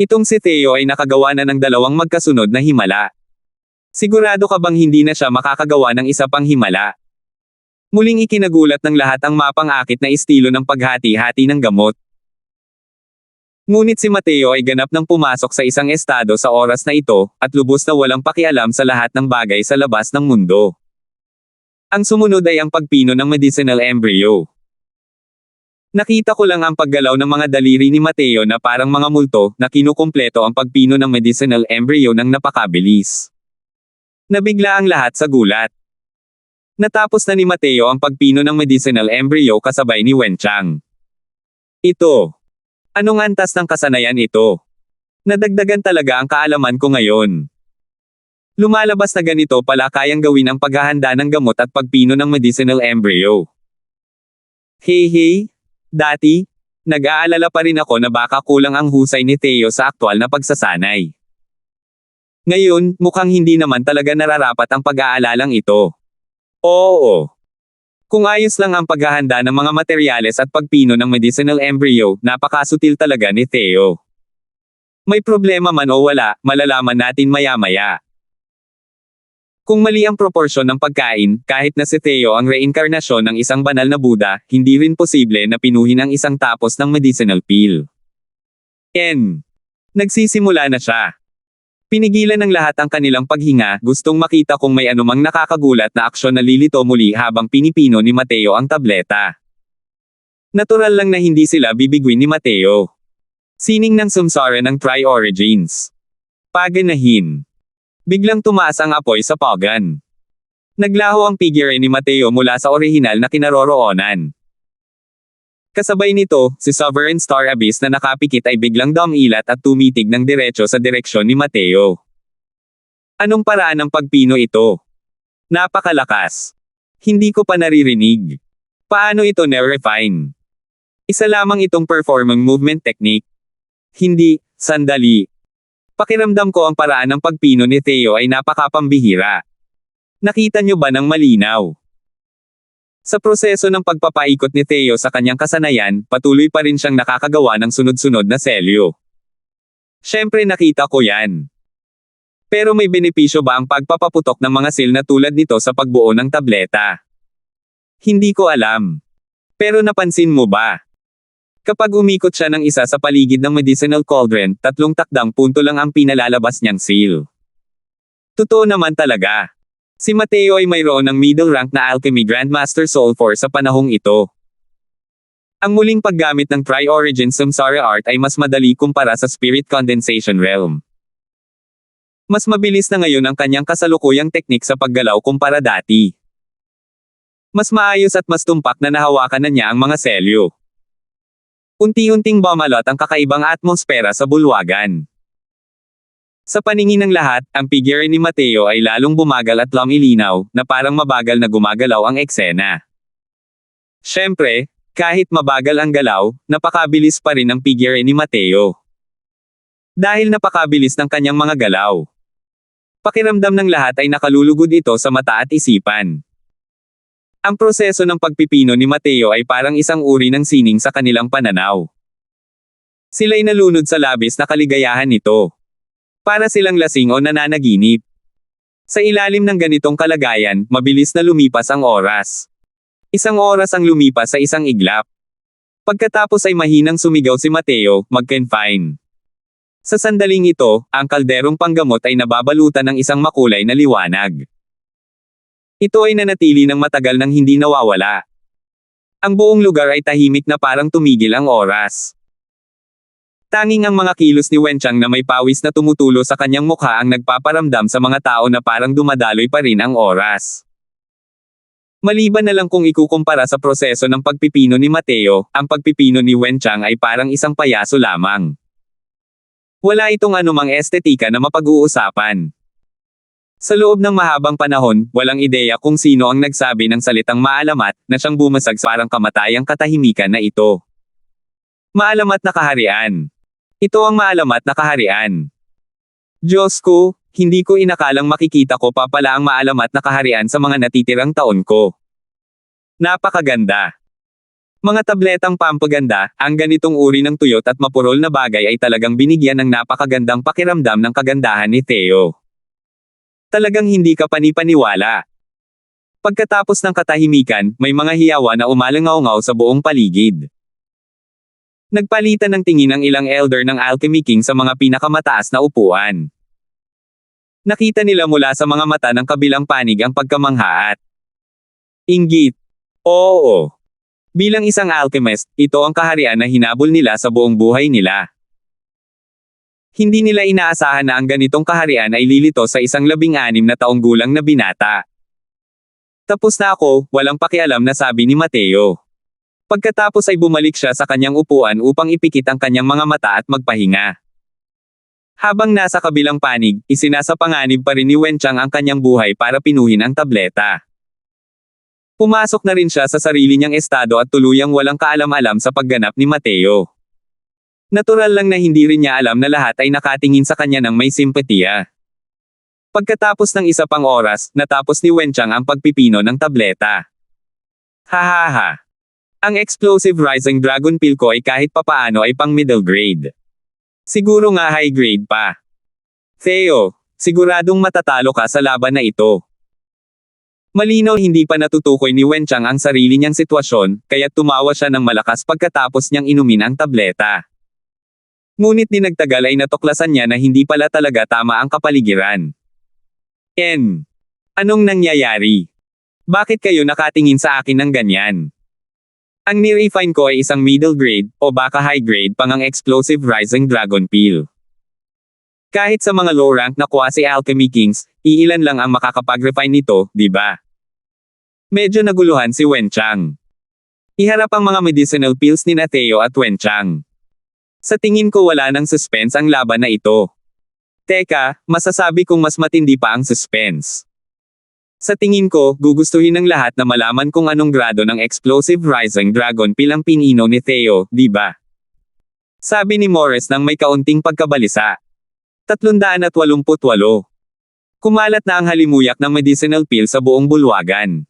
Itong si Theo ay nakagawa na ng 2 magkasunod na himala. Sigurado ka bang hindi na siya makakagawa ng isa pang himala? Muling ikinagulat ng lahat ang mapang-akit na estilo ng paghati-hati ng gamot. Ngunit si Mateo ay ganap nang pumasok sa isang estado sa oras na ito, at lubos na walang pakialam sa lahat ng bagay sa labas ng mundo. Ang sumunod ay ang pagpino ng medicinal embryo. Nakita ko lang ang paggalaw ng mga daliri ni Mateo na parang mga multo, na kinukumpleto ang pagpino ng medicinal embryo ng napakabilis. Nabigla ang lahat sa gulat. Natapos na ni Mateo ang pagpino ng medicinal embryo kasabay ni Wenchang. Ito. Anong antas ng kasanayan ito? Nadagdagan talaga ang kaalaman ko ngayon. Lumalabas na ganito pala kayang gawin ang paghahanda ng gamot at pagpino ng medicinal embryo. Hey, dati, nag-aalala pa rin ako na baka kulang ang husay ni Theo sa aktwal na pagsasanay. Ngayon, mukhang hindi naman talaga nararapat ang pag-aalalang ito. Oo. Kung ayos lang ang paghahanda ng mga materyales at pagpino ng medicinal embryo, napakasutil talaga ni Theo. May problema man o wala, malalaman natin maya-maya. Kung mali ang proporsyon ng pagkain, kahit na si Theo ang reinkarnasyon ng isang banal na Buddha, hindi rin posible na pinuhin ang isang tapos ng medicinal pill. Nagsisimula na siya. Pinigilan ng lahat ang kanilang paghinga, gustong makita kung may anumang nakakagulat na aksyon na lilito muli habang pinipino ni Mateo ang tableta. Natural lang na hindi sila bibigwin ni Mateo. Sining ng samsara ng Tri-Origins. Paganahin. Biglang tumaas ang apoy sa pagan. Naglaho ang figure ni Mateo mula sa orihinal na kinaroroonan. Kasabay nito, si Sovereign Star Abyss na nakapikit ay biglang dumilat at tumitig ng diretso sa direksyon ni Mateo. Anong paraan ng pagpino ito? Napakalakas. Hindi ko pa naririnig. Paano ito na-refine? Isa lamang itong performing movement technique. Hindi, sandali. Pakiramdam ko ang paraan ng pagpino ni Theo ay napakapambihira. Nakita nyo ba ng malinaw? Sa proseso ng pagpapaikot ni Theo sa kanyang kasanayan, patuloy pa rin siyang nakakagawa ng sunod-sunod na selyo. Siyempre nakita ko yan. Pero may benepisyo ba ang pagpapaputok ng mga sil na tulad nito sa pagbuo ng tableta? Hindi ko alam. Pero napansin mo ba? Kapag umikot siya ng isa sa paligid ng medicinal cauldron, 3 takdang punto lang ang pinalalabas niyang seal. Totoo naman talaga. Si Mateo ay mayroon ng middle rank na Alchemy Grandmaster Soul Force sa panahong ito. Ang muling paggamit ng Tri-Origins Samsara Art ay mas madali kumpara sa Spirit Condensation Realm. Mas mabilis na ngayon ang kanyang kasalukuyang teknik sa paggalaw kumpara dati. Mas maayos at mas tumpak na nahawakan na niya ang mga selyo. Unti-unting bumalot ang kakaibang atmosfera sa bulwagan. Sa paningin ng lahat, ang figure ni Mateo ay lalong bumagal at lumilinaw, na parang mabagal na gumagalaw ang eksena. Siyempre, kahit mabagal ang galaw, napakabilis pa rin ang figure ni Mateo. Dahil napakabilis ng kanyang mga galaw. Pakiramdam ng lahat ay nakalulugod ito sa mata at isipan. Ang proseso ng pagpipino ni Mateo ay parang isang uri ng sining sa kanilang pananaw. Sila'y nalunod sa labis na kaligayahan nito. Para silang lasing o nananaginip. Sa ilalim ng ganitong kalagayan, mabilis na lumipas ang oras. 1 oras ang lumipas sa isang iglap. Pagkatapos ay mahinang sumigaw si Mateo, mag-confine. Sa sandaling ito, ang kalderong panggamot ay nababalutan ng isang makulay na liwanag. Ito ay nanatili ng matagal nang hindi nawawala. Ang buong lugar ay tahimik na parang tumigil ang oras. Tanging ang mga kilos ni Wenchang na may pawis na tumutulo sa kanyang mukha ang nagpaparamdam sa mga tao na parang dumadaloy pa rin ang oras. Maliban na lang kung ikukumpara sa proseso ng pagpipino ni Mateo, ang pagpipino ni Wenchang ay parang isang payaso lamang. Wala itong anumang estetika na mapag-uusapan. Sa loob ng mahabang panahon, walang ideya kung sino ang nagsabi ng salitang maalamat na siyang bumasag sa parang kamatayang katahimikan na ito. Maalamat na kaharian. Ito ang maalamat na kaharian. Diyos ko, hindi ko inakalang makikita ko pa pala ang maalamat na kaharian sa mga natitirang taon ko. Napakaganda. Mga tabletang pampaganda, ang ganitong uri ng tuyot at mapurol na bagay ay talagang binigyan ng napakagandang pakiramdam ng kagandahan ni Theo. Talagang hindi ka panipaniwala. Pagkatapos ng katahimikan, may mga hiyawa na umalangaw-ngaw sa buong paligid. Nagpalitan ng tingin ang ilang elder ng Alchemy King sa mga pinakamataas na upuan. Nakita nila mula sa mga mata ng kabilang panig ang pagkamangha at inggit. Oo. Bilang isang alchemist, ito ang kaharian na hinabol nila sa buong buhay nila. Hindi nila inaasahan na ang ganitong kaharian ay lilito sa isang 16 na taong gulang na binata. Tapos na ako, walang pakialam na sabi ni Mateo. Pagkatapos ay bumalik siya sa kanyang upuan upang ipikit ang kanyang mga mata at magpahinga. Habang nasa kabilang panig, isinasapanganib pa rin ni Wenchang ang kanyang buhay para pinuhin ang tableta. Pumasok na rin siya sa sarili niyang estado at tuluyang walang kaalam-alam sa pagganap ni Mateo. Natural lang na hindi rin niya alam na lahat ay nakatingin sa kanya ng may simpatiya. Pagkatapos ng isa pang oras, natapos ni Wenchang ang pagpipino ng tableta. Hahaha. Ang explosive rising dragon pill ko ay kahit papaano ay pang middle grade. Siguro nga high grade pa. Theo, siguradong matatalo ka sa laban na ito. Malinaw hindi pa natutukoy ni Wenchang ang sarili niyang sitwasyon, kaya tumawa siya ng malakas pagkatapos niyang inumin ang tableta. Ngunit di nagtagal ay natuklasan niya na hindi pala talaga tama ang kapaligiran. Anong nangyayari? Bakit kayo nakatingin sa akin ng ganyan? Ang nirefine ko ay isang middle grade, o baka high grade pang ang explosive rising dragon pill. Kahit sa mga low rank na quasi-alchemy kings, iilan lang ang makakapag-refine nito, di ba? Medyo naguluhan si Wenchang. Iharap ang mga medicinal pills ni Theo at Wenchang. Sa tingin ko wala nang suspense ang laban na ito. Teka, masasabi kong mas matindi pa ang suspense. Sa tingin ko, gugustuhin ng lahat na malaman kung anong grado ng explosive rising dragon pill ang pinino ni Theo, di ba? Sabi ni Morris nang may kaunting pagkabalisa. 388. Kumalat na ang halimuyak ng medicinal pill sa buong bulwagan.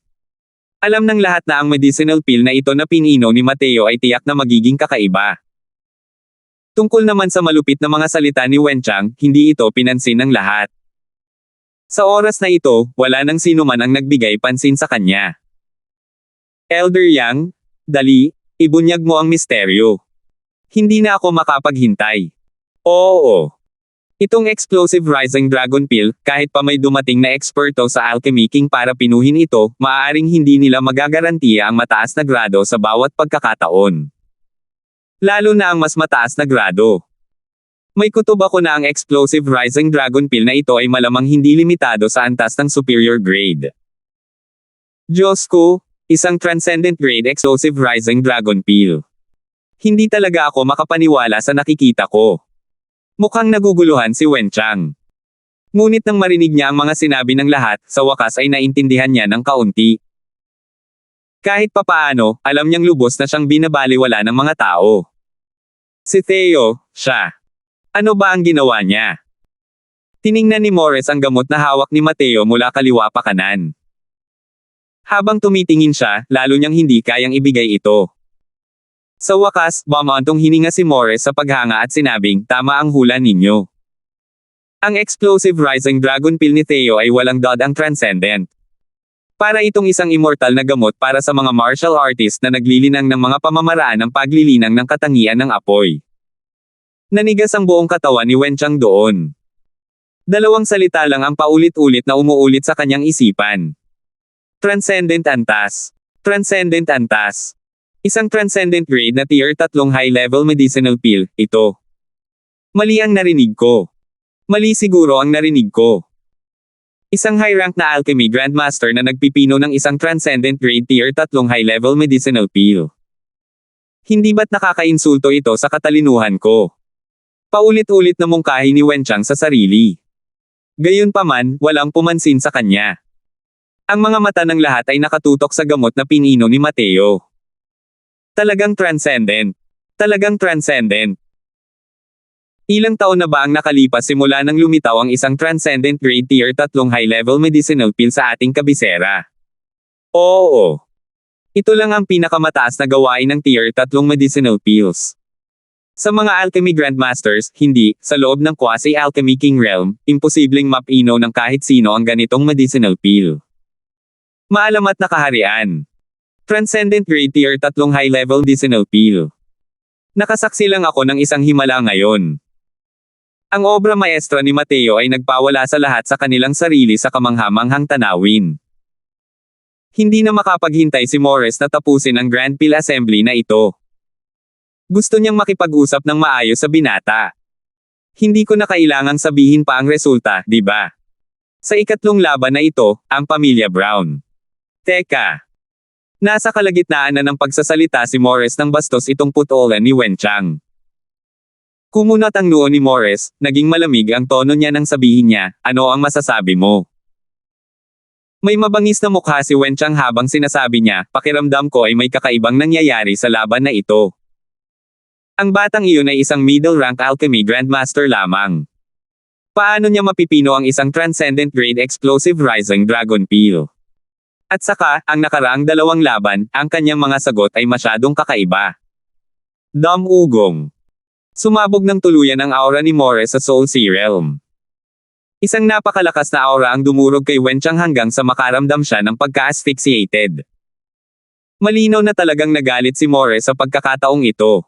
Alam ng lahat na ang medicinal pill na ito na pinino ni Mateo ay tiyak na magiging kakaiba. Tungkol naman sa malupit na mga salita ni Wenchang, hindi ito pinansin ng lahat. Sa oras na ito, wala nang sino man ang nagbigay pansin sa kanya. Elder Yang, dali, ibunyag mo ang misteryo. Hindi na ako makapaghintay. Oo. Itong explosive rising dragon pill, kahit pa may dumating na eksperto sa Alchemy King para pinuhin ito, maaaring hindi nila magagarantiya ang mataas na grado sa bawat pagkakataon. Lalo na ang mas mataas na grado. May kutob ako na ang explosive rising dragon pill na ito ay malamang hindi limitado sa antas ng superior grade. Diyos ko, isang transcendent grade explosive rising dragon pill. Hindi talaga ako makapaniwala sa nakikita ko. Mukhang naguguluhan si Wenchang. Ngunit nang marinig niya ang mga sinabi ng lahat, sa wakas ay naintindihan niya ng kaunti. Kahit papaano, alam niyang lubos na siyang binabaliwala ng mga tao. Si Theo, siya. Ano ba ang ginawa niya? Tiningnan ni Morris ang gamot na hawak ni Mateo mula kaliwa pa kanan. Habang tumitingin siya, lalo niyang hindi kayang ibigay ito. Sa wakas, bumantong hininga si Morris sa paghanga at sinabing, tama ang hula ninyo. Ang explosive rising dragon pill ni Theo ay walang dodang transcendent. Para itong isang immortal na gamot para sa mga martial artist na naglilinang ng mga pamamaraan ng paglilinang ng katangian ng apoy. Nanigas ang buong katawan ni Wenchang doon. Dalawang salita lang ang paulit-ulit na umuulit sa kanyang isipan. Transcendent Antas. Transcendent Antas. Isang transcendent grade na tier 3 high-level medicinal pill, ito. Mali ang narinig ko. Mali siguro ang narinig ko. Isang high-rank na alchemy grandmaster na nagpipino ng isang transcendent grade tier 3 high-level medicinal pill. Hindi ba't nakakainsulto ito sa katalinuhan ko? Paulit-ulit na mungkahi ni Wenchang sa sarili. Gayunpaman, walang pumansin sa kanya. Ang mga mata ng lahat ay nakatutok sa gamot na pinino ni Mateo. Talagang transcendent. Talagang transcendent. Ilang taon na ba ang nakalipas simula nang lumitaw ang isang transcendent grade tier 3 high-level medicinal pill sa ating kabisera? Oo. Ito lang ang pinakamataas na gawain ng tier 3 medicinal pills. Sa mga alchemy grandmasters, hindi, sa loob ng quasi-alchemy king realm, imposibleng mapino ng kahit sino ang ganitong medicinal pill. Maalamat na kaharian. Transcendent grade tier 3 high-level medicinal pill. Nakasaksi lang ako ng isang himala ngayon. Ang obra maestra ni Mateo ay nagpawala sa lahat sa kanilang sarili sa kamanghamanghang tanawin. Hindi na makapaghintay si Morris na tapusin ang Grand Pill Assembly na ito. Gusto niyang makipag-usap ng maayos sa binata. Hindi ko na kailangang sabihin pa ang resulta, di ba? Sa ikatlong laban na ito, ang pamilya Brown. Teka. Nasa kalagitnaan na ng pagsasalita si Morris nang bastos itong putolan ni Wenchang. Kumunat ang noo ni Morris, naging malamig ang tono niya nang sabihin niya, ano ang masasabi mo? May mabangis na mukha si Wenchang habang sinasabi niya, pakiramdam ko ay may kakaibang nangyayari sa laban na ito. Ang batang iyon ay isang middle rank alchemy grandmaster lamang. Paano niya mapipino ang isang transcendent grade explosive rising dragon pill? At saka, ang nakaraang dalawang laban, ang kanyang mga sagot ay masyadong kakaiba. Ugong. Sumabog ng tuluyan ang aura ni Morris sa Soul Sea Realm. Isang napakalakas na aura ang dumurog kay Wenchang hanggang sa makaramdam siya ng pagka-asphyxiated. Malinaw na talagang nagalit si Morris sa pagkakataong ito.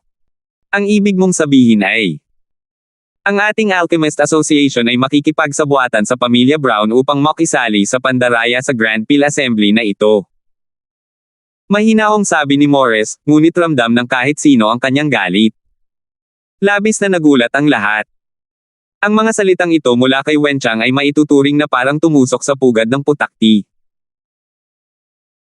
Ang ibig mong sabihin ay, ang ating Alchemist Association ay makikipagsabuatan sa pamilya Brown upang makisali sa pandaraya sa Grand Pill Assembly na ito. Mahinahong sabi ni Morris, ngunit ramdam ng kahit sino ang kanyang galit. Labis na nagulat ang lahat. Ang mga salitang ito mula kay Wenchang ay maituturing na parang tumusok sa pugad ng putakti.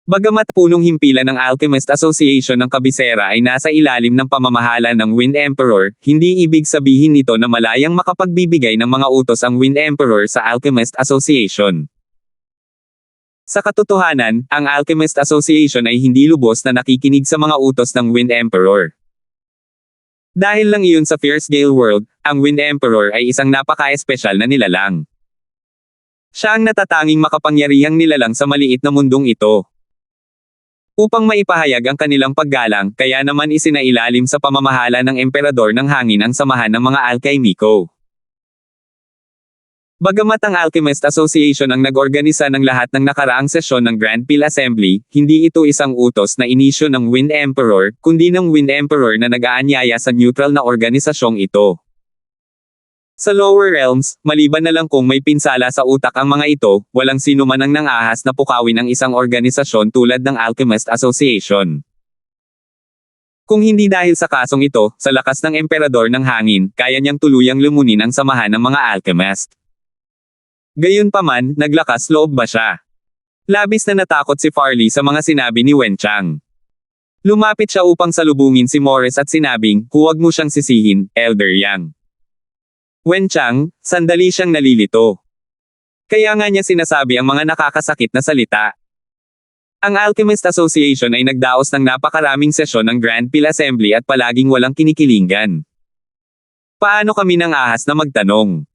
Bagamat punong himpilan ng Alchemist Association ng kabisera ay nasa ilalim ng pamamahala ng Wind Emperor, hindi ibig sabihin nito na malayang makapagbibigay ng mga utos ang Wind Emperor sa Alchemist Association. Sa katotohanan, ang Alchemist Association ay hindi lubos na nakikinig sa mga utos ng Wind Emperor. Dahil lang iyon sa Fierce Gale World, ang Wind Emperor ay isang napaka-espesyal na nilalang. Siya ang natatanging makapangyarihang nilalang sa maliit na mundong ito. Upang maipahayag ang kanilang paggalang, kaya naman isinailalim sa pamamahala ng Emperador ng Hangin ang samahan ng mga alchemiko. Bagamat ang Alchemist Association ang nag-organisa ng lahat ng nakaraang sesyon ng Grand Pill Assembly, hindi ito isang utos na inisyo ng Wind Emperor, kundi ng Wind Emperor na nag-aanyaya sa neutral na organisasyong ito. Sa lower realms, maliban na lang kung may pinsala sa utak ang mga ito, walang sino man ang nang-ahas na pukawin ang isang organisasyon tulad ng Alchemist Association. Kung hindi dahil sa kasong ito, sa lakas ng Emperador ng Hangin, kaya niyang tuluyang lumunin ang samahan ng mga alchemist. Gayunpaman, naglakas loob ba siya? Labis na natakot si Farley sa mga sinabi ni Wenchang. Lumapit siya upang salubungin si Morris at sinabing, huwag mo siyang sisihin, Elder Yang. Wenchang, sandali siyang nalilito. Kaya nga niya sinasabi ang mga nakakasakit na salita. Ang Alchemist Association ay nagdaos ng napakaraming sesyon ng Grand Pill Assembly at palaging walang kinikilingan. Paano kami nang ahas na magtanong?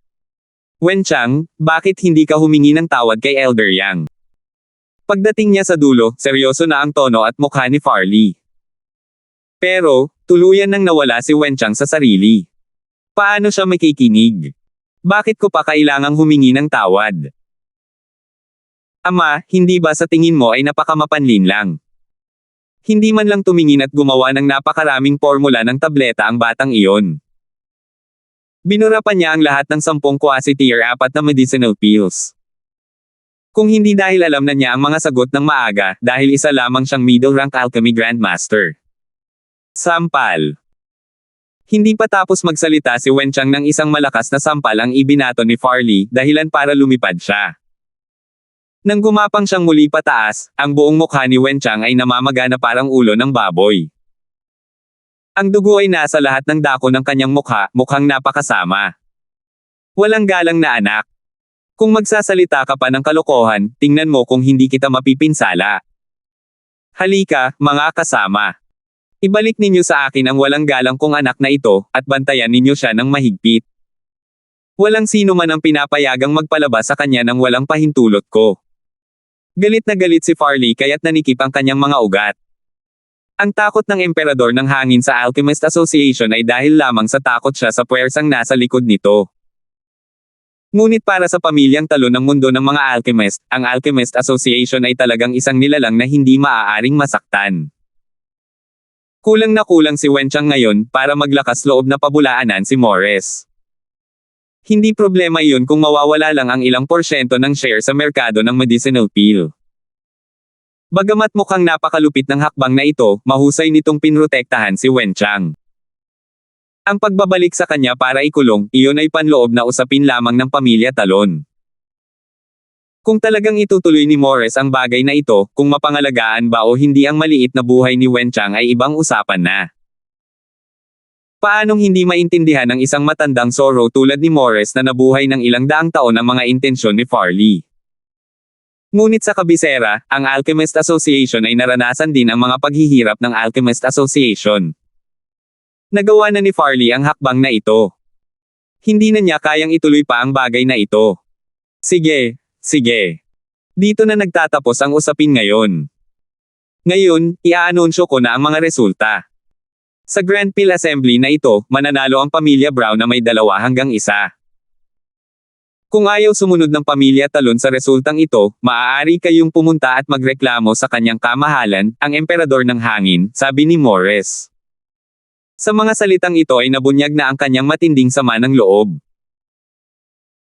Wenchang, bakit hindi ka humingi ng tawad kay Elder Yang? Pagdating niya sa dulo, seryoso na ang tono at mukha ni Farley. Pero, tuluyan nang nawala si Wenchang sa sarili. Paano siya makikinig? Bakit ko pa kailangang humingi ng tawad? Ama, hindi ba sa tingin mo ay napakamapanlin lang? Hindi man lang tumingin at gumawa ng napakaraming formula ng tableta ang batang iyon. Binura pa niya ang lahat ng 10 quasi-tier 4 na medicinal pills. Kung hindi dahil alam na niya ang mga sagot ng maaga, dahil isa lamang siyang middle-rank alchemy grandmaster. Sampal. Hindi pa tapos magsalita si Wenchang nang isang malakas na sampal ang ibinato ni Farley, dahilan para lumipad siya. Nang gumapang siyang muli pataas, ang buong mukha ni Wenchang ay namamaga na parang ulo ng baboy. Ang dugo ay nasa lahat ng dako ng kanyang mukha, mukhang napakasama. Walang galang na anak. Kung magsasalita ka pa ng kalokohan, tingnan mo kung hindi kita mapipinsala. Halika, mga kasama. Ibalik ninyo sa akin ang walang galang kong anak na ito, at bantayan ninyo siya ng mahigpit. Walang sino man ang pinapayagang magpalabas sa kanya ng walang pahintulot ko. Galit na galit si Farley kaya't nanikip ang kanyang mga ugat. Ang takot ng emperador ng hangin sa Alchemist Association ay dahil lamang sa takot siya sa puwersang nasa likod nito. Ngunit para sa pamilyang talo ng mundo ng mga alchemist, ang Alchemist Association ay talagang isang nilalang na hindi maaaring masaktan. Kulang na kulang si Wenchang ngayon para maglakas loob na pabulaanan si Morris. Hindi problema iyon kung mawawala lang ang ilang porsyento ng share sa merkado ng medicinal pill. Bagamat mukhang napakalupit ng hakbang na ito, mahusay nitong pinrotektahan si Wenchang. Ang pagbabalik sa kanya para ikulong, iyon ay panloob na usapin lamang ng pamilya Talon. Kung talagang itutuloy ni Morris ang bagay na ito, kung mapangalagaan ba o hindi ang maliit na buhay ni Wenchang ay ibang usapan na. Paanong hindi maintindihan ng isang matandang Zorro tulad ni Morris na nabuhay ng ilang daang taon ang mga intensyon ni Farley? Ngunit sa kabisera, ang Alchemist Association ay naranasan din ang mga paghihirap ng Alchemist Association. Nagawa na ni Farley ang hakbang na ito. Hindi na niya kayang ituloy pa ang bagay na ito. Sige, sige. Dito na nagtatapos ang usapin ngayon. Ngayon, iaanunsyo ko na ang mga resulta. Sa Grand Pill Assembly na ito, mananalo ang pamilya Brown na may 2 hanggang 1. Kung ayaw sumunod ng pamilya Talon sa resultang ito, maaari kayong pumunta at magreklamo sa kanyang kamahalan, ang emperador ng hangin, sabi ni Morris. Sa mga salitang ito ay nabunyag na ang kanyang matinding sama ng loob.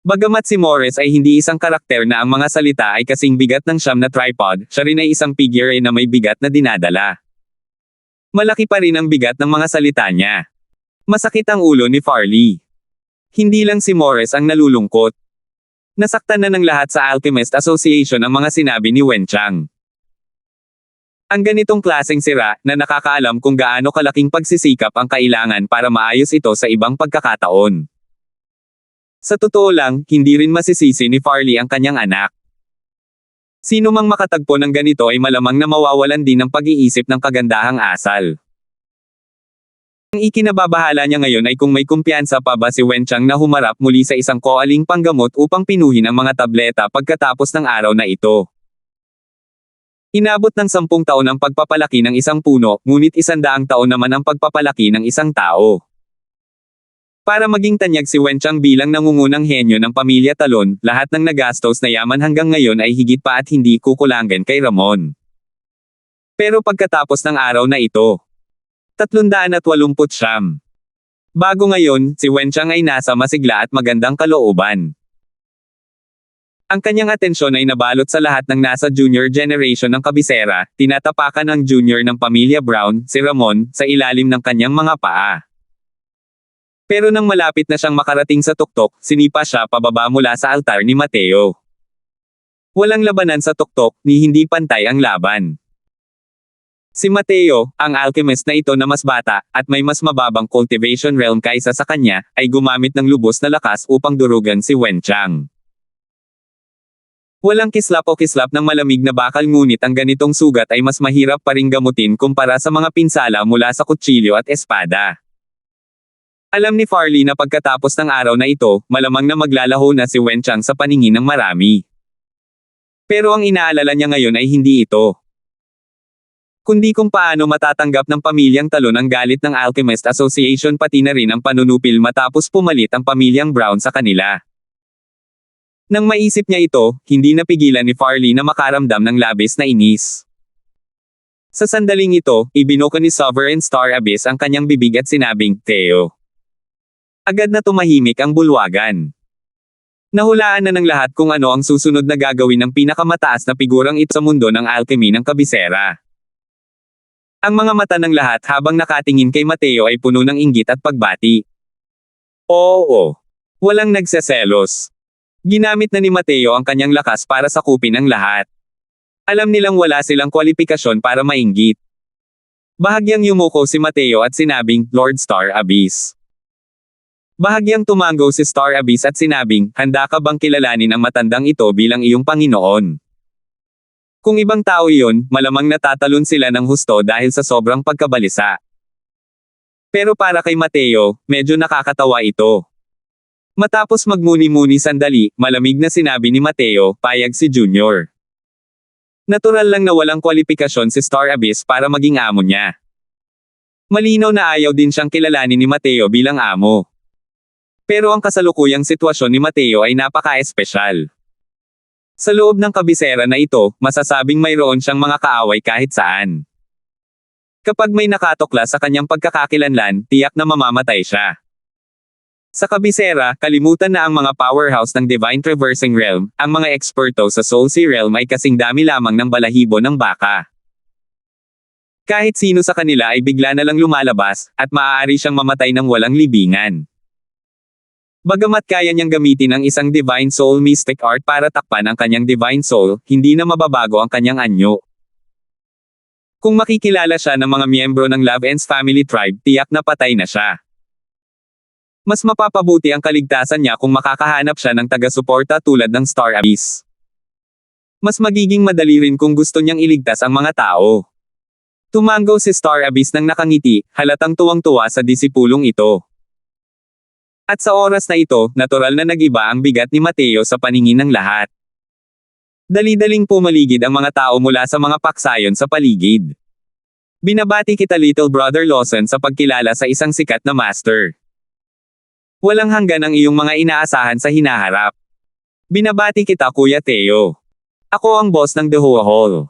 Bagamat si Morris ay hindi isang karakter na ang mga salita ay kasing bigat ng siyam na tripod, siya rin ay isang figure na may bigat na dinadala. Malaki pa rin ang bigat ng mga salita niya. Masakit ang ulo ni Farley. Hindi lang si Morris ang nalulungkot. Nasaktan na ng lahat sa Alchemist Association ang mga sinabi ni Wenchang. Ang ganitong klaseng sira, na nakakaalam kung gaano kalaking pagsisikap ang kailangan para maayos ito sa ibang pagkakataon. Sa totoo lang, hindi rin masisisi ni Farley ang kanyang anak. Sino mang makatagpo ng ganito ay malamang na mawawalan din ng pag-iisip ng kagandahang asal. Ang ikinababahala niya ngayon ay kung may kumpiyansa pa ba si Wenchang na humarap muli sa isang koaling panggamot upang pinuhin ang mga tableta pagkatapos ng araw na ito. Inabot ng 10 taon ang pagpapalaki ng isang puno, ngunit 100 taon naman ang pagpapalaki ng isang tao. Para maging tanyag si Wenchang bilang nangungunang henyo ng pamilya Talon, lahat ng nagastos na yaman hanggang ngayon ay higit pa at hindi kukulangan kay Ramon. Pero pagkatapos ng araw na ito, 389. Bago ngayon, si Wenchang ay nasa masigla at magandang kalooban. Ang kanyang atensyon ay nabalot sa lahat ng nasa junior generation ng kabisera, tinatapakan ang junior ng pamilya Brown, si Ramon, sa ilalim ng kanyang mga paa. Pero nang malapit na siyang makarating sa tuktok, sinipa siya pababa mula sa altar ni Mateo. Walang labanan sa tuktok, ni hindi pantay ang laban. Si Mateo, ang alchemist na ito na mas bata, at may mas mababang cultivation realm kaysa sa kanya, ay gumamit ng lubos na lakas upang durugan si Wenchang. Walang kislap o kislap ng malamig na bakal ngunit ang ganitong sugat ay mas mahirap pa ring gamutin kumpara sa mga pinsala mula sa kutsilyo at espada. Alam ni Farley na pagkatapos ng araw na ito, malamang na maglalaho na si Wenchang sa paningin ng marami. Pero ang inaalala niya ngayon ay hindi ito. Kundi kung paano matatanggap ng pamilyang Talon ang galit ng Alchemist Association pati na rin ang panunupil matapos pumalit ang pamilyang Brown sa kanila. Nang maisip niya ito, hindi napigilan ni Farley na makaramdam ng labis na inis. Sa sandaling ito, ibinuka ni Sovereign Star Abyss ang kanyang bibig at sinabing, "Theo." Agad na tumahimik ang bulwagan. Nahulaan na ng lahat kung ano ang susunod na gagawin ng pinakamataas na figurang ito sa mundo ng alchemy ng kabisera. Ang mga mata ng lahat habang nakatingin kay Mateo ay puno ng inggit at pagbati. Oo. Walang nagseselos. Ginamit na ni Mateo ang kanyang lakas para sakupin ang lahat. Alam nilang wala silang kwalipikasyon para mainggit. Bahagyang yumuko si Mateo at sinabing, "Lord Star Abyss." Bahagyang tumango si Star Abyss at sinabing, "Handa ka bang kilalanin ang matandang ito bilang iyong Panginoon?" Kung ibang tao iyon, malamang natatalon sila ng husto dahil sa sobrang pagkabalisa. Pero para kay Mateo, medyo nakakatawa ito. Matapos magmuni-muni sandali, malamig na sinabi ni Mateo, "Payag si Junior." Natural lang na walang kwalipikasyon si Star Abyss para maging amo niya. Malinaw na ayaw din siyang kilalanin ni Mateo bilang amo. Pero ang kasalukuyang sitwasyon ni Mateo ay napaka-espesyal. Sa loob ng kabisera na ito, masasabing mayroon siyang mga kaaway kahit saan. Kapag may nakatukla sa kanyang pagkakakilanlan, tiyak na mamamatay siya. Sa kabisera, kalimutan na ang mga powerhouse ng Divine Traversing Realm, ang mga eksperto sa Soul Sea Realm ay kasing dami lamang ng balahibo ng baka. Kahit sino sa kanila ay bigla na lang lumalabas, at maaari siyang mamatay ng walang libingan. Bagamat kaya niyang gamitin ang isang Divine Soul Mystic Art para takpan ang kanyang Divine Soul, hindi na mababago ang kanyang anyo. Kung makikilala siya ng mga miyembro ng Love Ends Family Tribe, tiyak na patay na siya. Mas mapapabuti ang kaligtasan niya kung makakahanap siya ng taga-suporta tulad ng Star Abyss. Mas magiging madali rin kung gusto niyang iligtas ang mga tao. Tumango si Star Abyss nang nakangiti, halatang tuwang-tuwa sa disipulong ito. At sa oras na ito, natural na nag-iba ang bigat ni Mateo sa paningin ng lahat. Dali-daling pumaligid ang mga tao mula sa mga paksayon sa paligid. Binabati kita Little Brother Lawson sa pagkilala sa isang sikat na master. Walang hanggan ang iyong mga inaasahan sa hinaharap. Binabati kita Kuya Theo. Ako ang boss ng The Hoa Hall.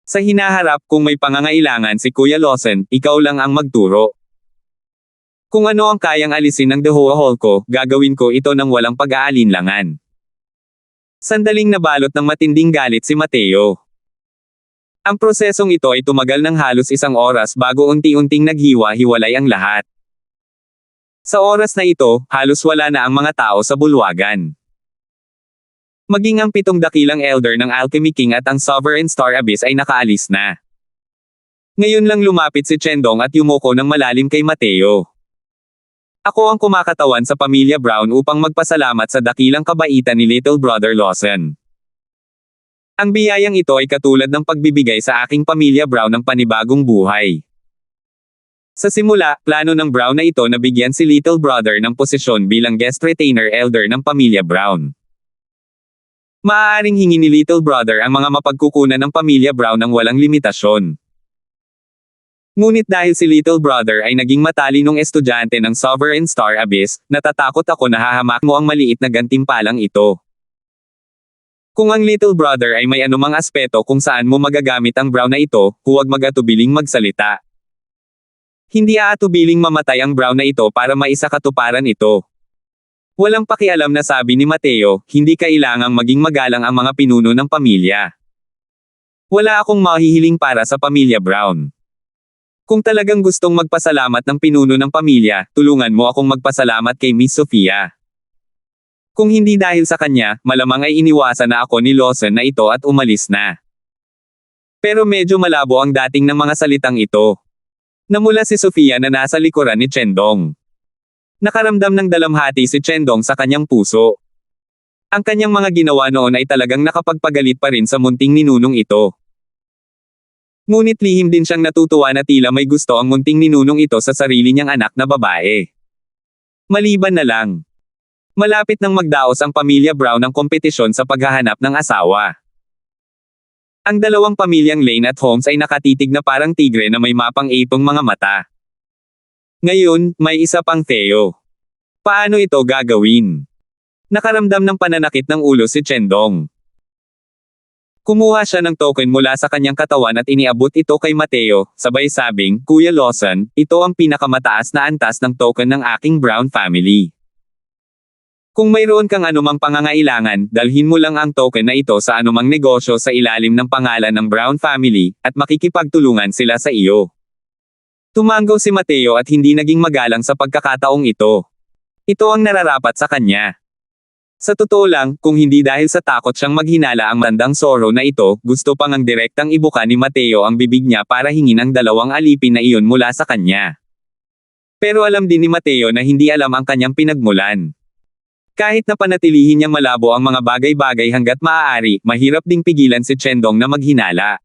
Sa hinaharap kung may pangangailangan si Kuya Lawson, ikaw lang ang magturo. Kung ano ang kayang alisin ng The Hoa Hall ko, gagawin ko ito ng walang pag-aalinlangan. Sandaling nabalot ng matinding galit si Mateo. Ang prosesong ito ay tumagal ng halos 1 oras bago unti-unting naghiwa-hiwalay ang lahat. Sa oras na ito, halos wala na ang mga tao sa bulwagan. Maging ang 7 dakilang elder ng Alchemy King at ang Sovereign Star Abyss ay nakaalis na. Ngayon lang lumapit si Chendong at yumuko ng malalim kay Mateo. Ako ang kumakatawan sa pamilya Brown upang magpasalamat sa dakilang kabaitan ni Little Brother Lawson. Ang biyayang ito ay katulad ng pagbibigay sa aking pamilya Brown ng panibagong buhay. Sa simula, plano ng Brown na ito na bigyan si Little Brother ng posisyon bilang guest retainer elder ng pamilya Brown. Maaaring hingi ni Little Brother ang mga mapagkukunan ng pamilya Brown ng walang limitasyon. Ngunit dahil si Little Brother ay naging matalinong estudyante ng Sovereign Star Abyss, natatakot ako na hahamak mo ang maliit na gantimpalang ito. Kung ang Little Brother ay may anumang aspeto kung saan mo magagamit ang Brown na ito, huwag mag-atubiling magsalita. Hindi aatubiling mamatay ang Brown na ito para maisakatuparan ito. Walang pakialam na sabi ni Mateo, hindi kailangang maging magalang ang mga pinuno ng pamilya. Wala akong mahihiling para sa pamilya Brown. Kung talagang gustong magpasalamat ng pinuno ng pamilya, tulungan mo akong magpasalamat kay Miss Sofia. Kung hindi dahil sa kanya, malamang ay iniwasan na ako ni Lawson na ito at umalis na. Pero medyo malabo ang dating ng mga salitang ito. Namula si Sofia na nasa likuran ni Chendong. Nakaramdam ng dalamhati si Chendong sa kanyang puso. Ang kanyang mga ginawa noon ay talagang nakapagpagalit pa rin sa munting ninunong ito. Ngunit lihim din siyang natutuwa na tila may gusto ang munting ninunong ito sa sarili niyang anak na babae. Maliban na lang. Malapit nang magdaos ang pamilya Brown ng kompetisyon sa paghahanap ng asawa. Ang dalawang pamilyang Lane at Holmes ay nakatitig na parang tigre na may mapang-ipong mga mata. Ngayon, may isa pang Theo. Paano ito gagawin? Nakaramdam ng pananakit ng ulo si Chendong. Kumuha siya ng token mula sa kanyang katawan at iniabot ito kay Mateo, sabay sabing, "Kuya Lawson, ito ang pinakamataas na antas ng token ng aking Brown family. Kung mayroon kang anumang pangangailangan, dalhin mo lang ang token na ito sa anumang negosyo sa ilalim ng pangalan ng Brown family, at makikipagtulungan sila sa iyo." Tumanggo si Mateo at hindi naging magalang sa pagkakataong ito. Ito ang nararapat sa kanya. Sa totoo lang, kung hindi dahil sa takot siyang maghinala ang matandang Zorro na ito, gusto pang ang direktang ibuka ni Mateo ang bibig niya para hingin ang 2 alipin na iyon mula sa kanya. Pero alam din ni Mateo na hindi alam ang kanyang pinagmulan. Kahit na panatilihin niyang malabo ang mga bagay-bagay hanggat maaari, mahirap ding pigilan si Chendong na maghinala.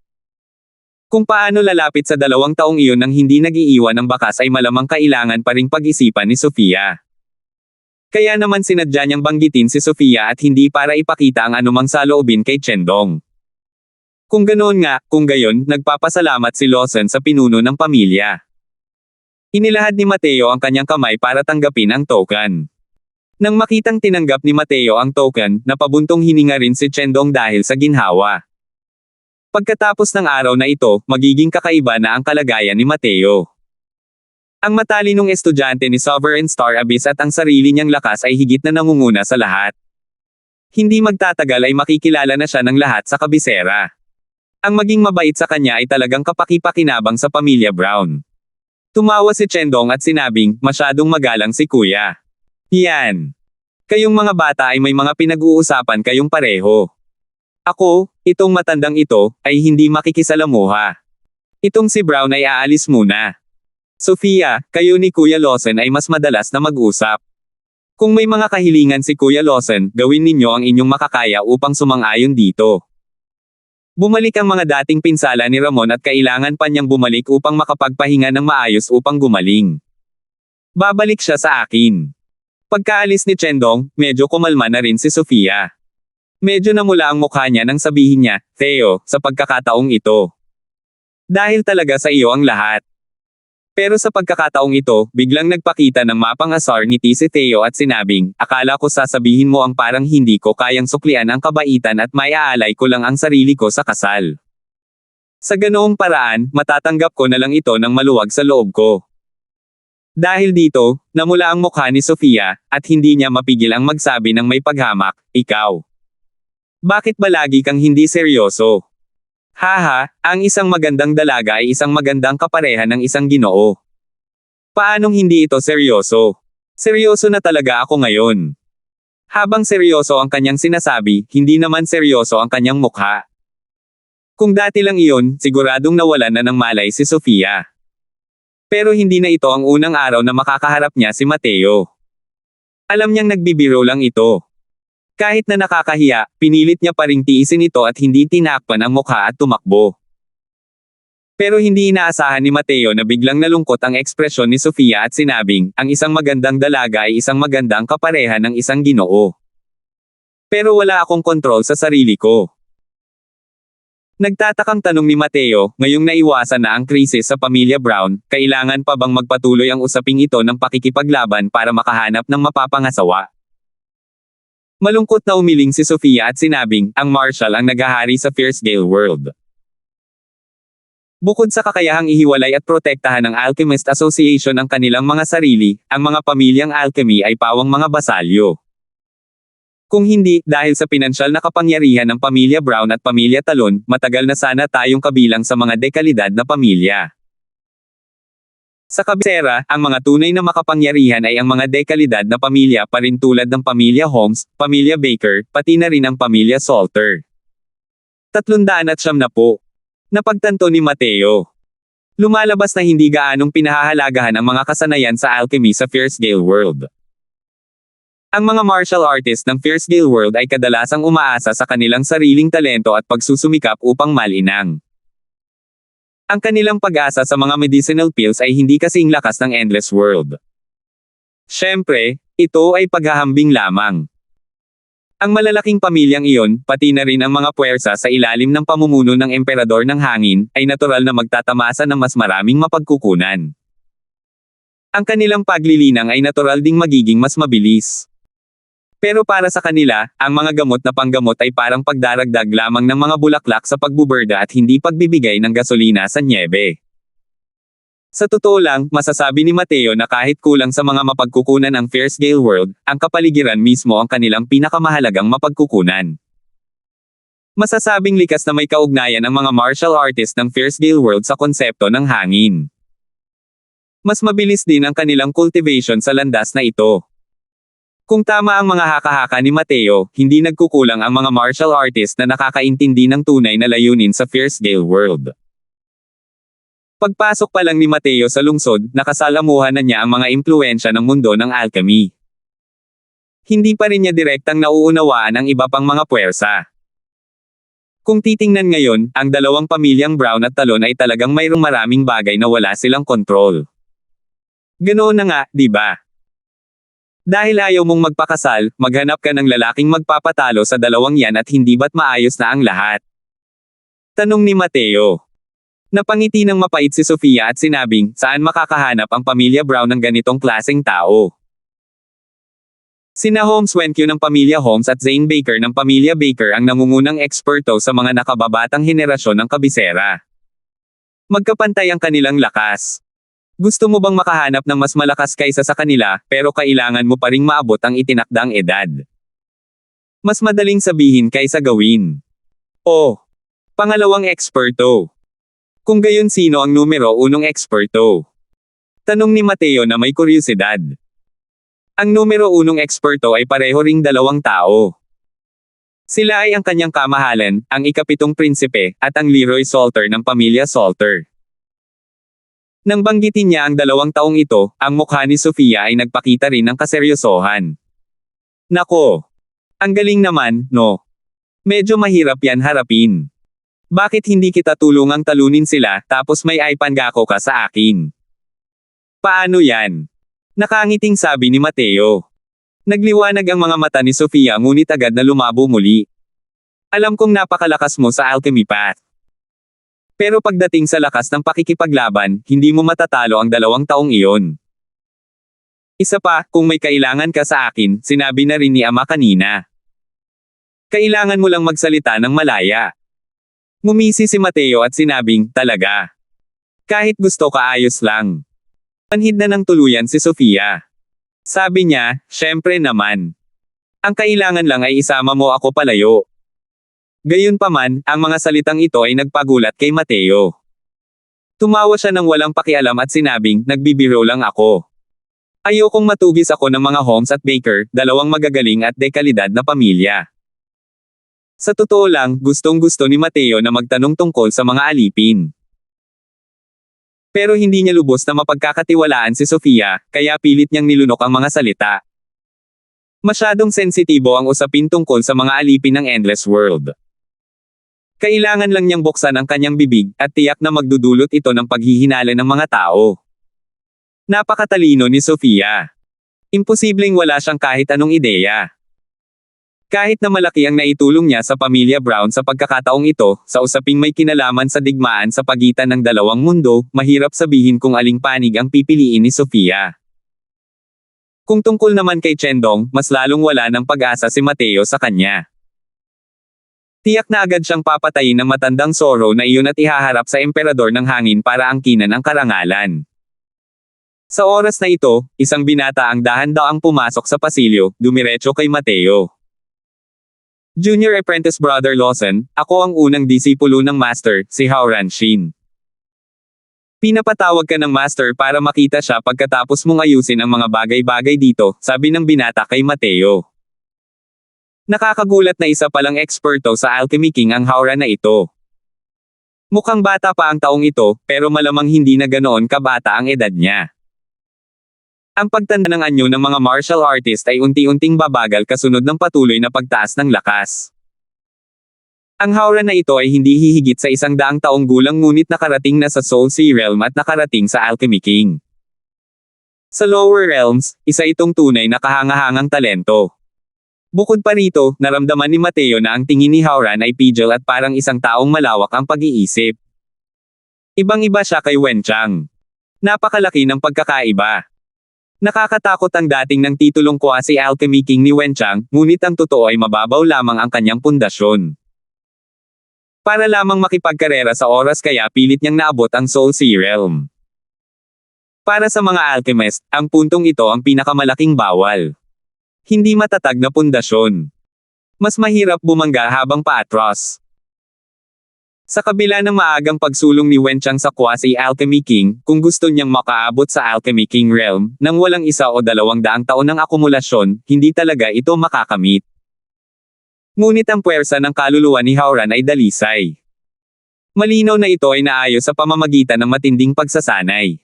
Kung paano lalapit sa 2 taong iyon nang hindi nag-iiwan ng bakas ay malamang kailangan pa ring pag-isipan ni Sofia. Kaya naman sinadya niyang banggitin si Sofia at hindi para ipakita ang anumang saloobin kay Chendong. Kung ganoon nga, kung gayon, nagpapasalamat si Lawson sa pinuno ng pamilya. Inilahad ni Mateo ang kanyang kamay para tanggapin ang token. Nang makitang tinanggap ni Mateo ang token, napabuntong hininga rin si Chendong dahil sa ginhawa. Pagkatapos ng araw na ito, magiging kakaiba na ang kalagayan ni Mateo. Ang matalinong estudyante ni Sovereign Star Abyss at ang sarili niyang lakas ay higit na nangunguna sa lahat. Hindi magtatagal ay makikilala na siya ng lahat sa kabisera. Ang maging mabait sa kanya ay talagang kapaki-pakinabang sa pamilya Brown. Tumawa si Chendong at sinabing, "Masyadong magalang si kuya. Yan. Kayong mga bata ay may mga pinag-uusapan kayong pareho. Ako, itong matandang ito, ay hindi makikisalamuha. Itong si Brown ay aalis muna. Sofia, kayo ni Kuya Lawson ay mas madalas na mag-usap. Kung may mga kahilingan si Kuya Lawson, gawin ninyo ang inyong makakaya upang sumang-ayon dito." Bumalik ang mga dating pinsala ni Ramon at kailangan pa niyang bumalik upang makapagpahinga ng maayos upang gumaling. "Babalik siya sa akin." Pagkaalis ni Chendong, medyo kumalma na rin si Sofia. Medyo namula ang mukha niya nang sabihin niya, "Theo, sa pagkakataong ito. Dahil talaga sa iyo ang lahat." Pero sa pagkakataong ito, biglang nagpakita ng mapang-asar ngiti si Theo at sinabing, "Akala ko sasabihin mo ang parang hindi ko kayang suklian ang kabaitan at maiaalay ko lang ang sarili ko sa kasal. Sa ganoong paraan, matatanggap ko na lang ito ng maluwag sa loob ko." Dahil dito, namula ang mukha ni Sofia, at hindi niya mapigil ang magsabi ng may paghamak, "Ikaw. Bakit ba lagi kang hindi seryoso? Haha, ang isang magandang dalaga ay isang magandang kapareha ng isang Ginoo. Paanong hindi ito seryoso? Seryoso na talaga ako ngayon." Habang seryoso ang kanyang sinasabi, hindi naman seryoso ang kanyang mukha. Kung dati lang iyon, siguradong nawalan na ng malay si Sofia. Pero hindi na ito ang unang araw na makakaharap niya si Mateo. Alam niyang nagbibiro lang ito. Kahit na nakakahiya, pinilit niya pa ring tiisin ito at hindi tinakpan ang mukha at tumakbo. Pero hindi inaasahan ni Mateo na biglang nalungkot ang ekspresyon ni Sofia at sinabing, "Ang isang magandang dalaga ay isang magandang kapareha ng isang Ginoo. Pero wala akong kontrol sa sarili ko." Nagtatakang tanong ni Mateo, ngayong naiwasan na ang krisis sa pamilya Brown, kailangan pa bang magpatuloy ang usaping ito ng pakikipaglaban para makahanap ng mapapangasawa? Malungkot na umiling si Sofia at sinabing, ang Marshal ang naghahari sa Fierce Gale World. Bukod sa kakayahang ihiwalay at protektahan ng Alchemist Association ang kanilang mga sarili, ang mga pamilyang alchemy ay pawang mga basalyo. Kung hindi, dahil sa pinansyal na kapangyarihan ng pamilya Brown at pamilya Talon, matagal na sana tayong kabilang sa mga dekalidad na pamilya. Sa kabisera, ang mga tunay na makapangyarihan ay ang mga dekalidad na pamilya pa rin tulad ng pamilya Holmes, pamilya Baker, pati na rin ang pamilya Salter. 309 Napagtanto ni Mateo. Lumalabas na hindi gaanong pinahahalagahan ang mga kasanayan sa alchemy sa Fierce Gale World. Ang mga martial artists ng Fierce Gale World ay kadalasang umaasa sa kanilang sariling talento at pagsusumikap upang malinang. Ang kanilang pag-asa sa mga medicinal pills ay hindi kasing lakas ng Endless World. Siyempre, ito ay paghahambing lamang. Ang malalaking pamilyang iyon, pati na rin ang mga puwersa sa ilalim ng pamumuno ng Emperador ng Hangin, ay natural na magtatamasa ng mas maraming mapagkukunan. Ang kanilang paglilinang ay natural ding magiging mas mabilis. Pero para sa kanila, ang mga gamot na panggamot ay parang pagdaragdag lamang ng mga bulaklak sa pagbuburda at hindi pagbibigay ng gasolina sa nyebe. Sa totoo lang, masasabi ni Mateo na kahit kulang sa mga mapagkukunan ang Fair Scale World, ang kapaligiran mismo ang kanilang pinakamahalagang mapagkukunan. Masasabing likas na may kaugnayan ang mga martial artist ng Fair Scale World sa konsepto ng hangin. Mas mabilis din ang kanilang cultivation sa landas na ito. Kung tama ang mga haka-haka ni Mateo, hindi nagkukulang ang mga martial artist na nakakaintindi ng tunay na layunin sa Fair Scale World. Pagpasok pa lang ni Mateo sa lungsod, nakasalamuhan na niya ang mga impluwensya ng mundo ng alchemy. Hindi pa rin niya direktang nauunawaan ang iba pang mga puwersa. Kung titingnan ngayon, ang dalawang pamilyang Brown at Talon ay talagang mayroong maraming bagay na wala silang kontrol. Ganoon na nga, di ba? Dahil ayaw mong magpakasal, maghanap ka ng lalaking magpapatalo sa dalawang yan at hindi ba't maayos na ang lahat? Tanong ni Mateo. Napangiti ng mapait si Sofia at sinabing, saan makakahanap ang pamilya Brown ng ganitong klaseng tao? Sina Holmes Wenq ng pamilya Holmes at Zane Baker ng pamilya Baker ang nangungunang eksperto sa mga nakababatang henerasyon ng kabisera. Magkapantay ang kanilang lakas. Gusto mo bang makahanap ng mas malakas kaysa sa kanila, pero kailangan mo pa ring maabot ang itinakdang edad? Mas madaling sabihin kaysa gawin. O. Pangalawang eksperto. Kung gayon sino ang numero unong eksperto? Tanong ni Mateo na may kuryosidad. Ang numero unong eksperto ay pareho ring dalawang tao. Sila ay ang kanyang kamahalan, ang ikapitong prinsipe, at ang Leroy Salter ng pamilya Salter. Nang banggitin niya ang 2 taong ito, ang mukha ni Sofia ay nagpakita rin ng kaseryosohan. Nako! Ang galing naman, no? Medyo mahirap yan harapin. Bakit hindi kita tulungang talunin sila, tapos may iPangako ka sa akin? Paano yan? Nakangiting sabi ni Mateo. Nagliwanag ang mga mata ni Sofia ngunit agad na lumabo muli. Alam kong napakalakas mo sa alchemy path. Pero pagdating sa lakas ng pakikipaglaban, hindi mo matatalo ang 2 taong iyon. Isa pa, kung may kailangan ka sa akin, sinabi na rin ni Ama kanina. Kailangan mo lang magsalita ng malaya. Ngumisi si Mateo at sinabing, talaga. Kahit gusto ka ayos lang. Manhid na ng tuluyan si Sofia. Sabi niya, syempre naman. Ang kailangan lang ay isama mo ako palayo. Gayunpaman, ang mga salitang ito ay nagpagulat kay Mateo. Tumawa siya ng walang pakialam at sinabing, nagbibiro lang ako. Ayokong matugis ako ng mga Holmes at Baker, 2 magagaling at dekalidad na pamilya. Sa totoo lang, gustong-gusto ni Mateo na magtanong tungkol sa mga alipin. Pero hindi niya lubos na mapagkakatiwalaan si Sofia, kaya pilit niyang nilunok ang mga salita. Masyadong sensitibo ang usapin tungkol sa mga alipin ng Endless World. Kailangan lang niyang buksan ang kanyang bibig, at tiyak na magdudulot ito ng paghihinala ng mga tao. Napakatalino ni Sofia. Imposibleng wala siyang kahit anong ideya. Kahit na malaki ang naitulong niya sa pamilya Brown sa pagkakataong ito, sa usaping may kinalaman sa digmaan sa pagitan ng 2 mundo, mahirap sabihin kung aling panig ang pipiliin ni Sofia. Kung tungkol naman kay Chendong, mas lalong wala ng pag-asa si Mateo sa kanya. Tiyak na agad siyang papatayin ng matandang Zoro na iyon at ihaharap sa emperador ng hangin para angkinan ang karangalan. Sa oras na ito, isang binata ang dahan-daang pumasok sa pasilyo, dumiretso kay Mateo. Junior Apprentice Brother Lawson, ako ang unang disipulo ng Master, si Howran Shin. Pinapatawag ka ng Master para makita siya pagkatapos mong ayusin ang mga bagay-bagay dito, sabi ng binata kay Mateo. Nakakagulat na isa palang eksperto sa Alchemy King ang Howran na ito. Mukhang bata pa ang taong ito, pero malamang hindi na ganoon kabata ang edad niya. Ang pagtanda ng anyo ng mga martial artist ay unti-unting babagal kasunod ng patuloy na pagtaas ng lakas. Ang Howran na ito ay hindi hihigit sa 100 taong gulang ngunit nakarating na sa Soul Sea Realm at nakarating sa Alchemy King. Sa lower realms, isa itong tunay na kahangahangang talento. Bukod pa rito, naramdaman ni Mateo na ang tingin ni Howran ay pidgel at parang isang taong malawak ang pag-iisip. Ibang-iba siya kay Wenchang. Napakalaki ng pagkakaiba. Nakakatakot ang dating ng titulong quasi-alchemy king ni Wenchang, ngunit ang totoo ay mababaw lamang ang kanyang pundasyon. Para lamang makipagkarera sa oras kaya pilit niyang naabot ang Soul Sea Realm. Para sa mga alchemist, ang puntong ito ang pinakamalaking bawal. Hindi matatag na pundasyon. Mas mahirap bumangga habang paatras. Sa kabila ng maagang pagsulong ni Wenchang sa quasi-alchemy king, kung gusto niyang makaabot sa alchemy king realm, nang walang 1 o 200 taon ng akumulasyon, hindi talaga ito makakamit. Ngunit ang puwersa ng kaluluwa ni Howran ay dalisay. Malinaw na ito ay naayos sa pamamagitan ng matinding pagsasanay.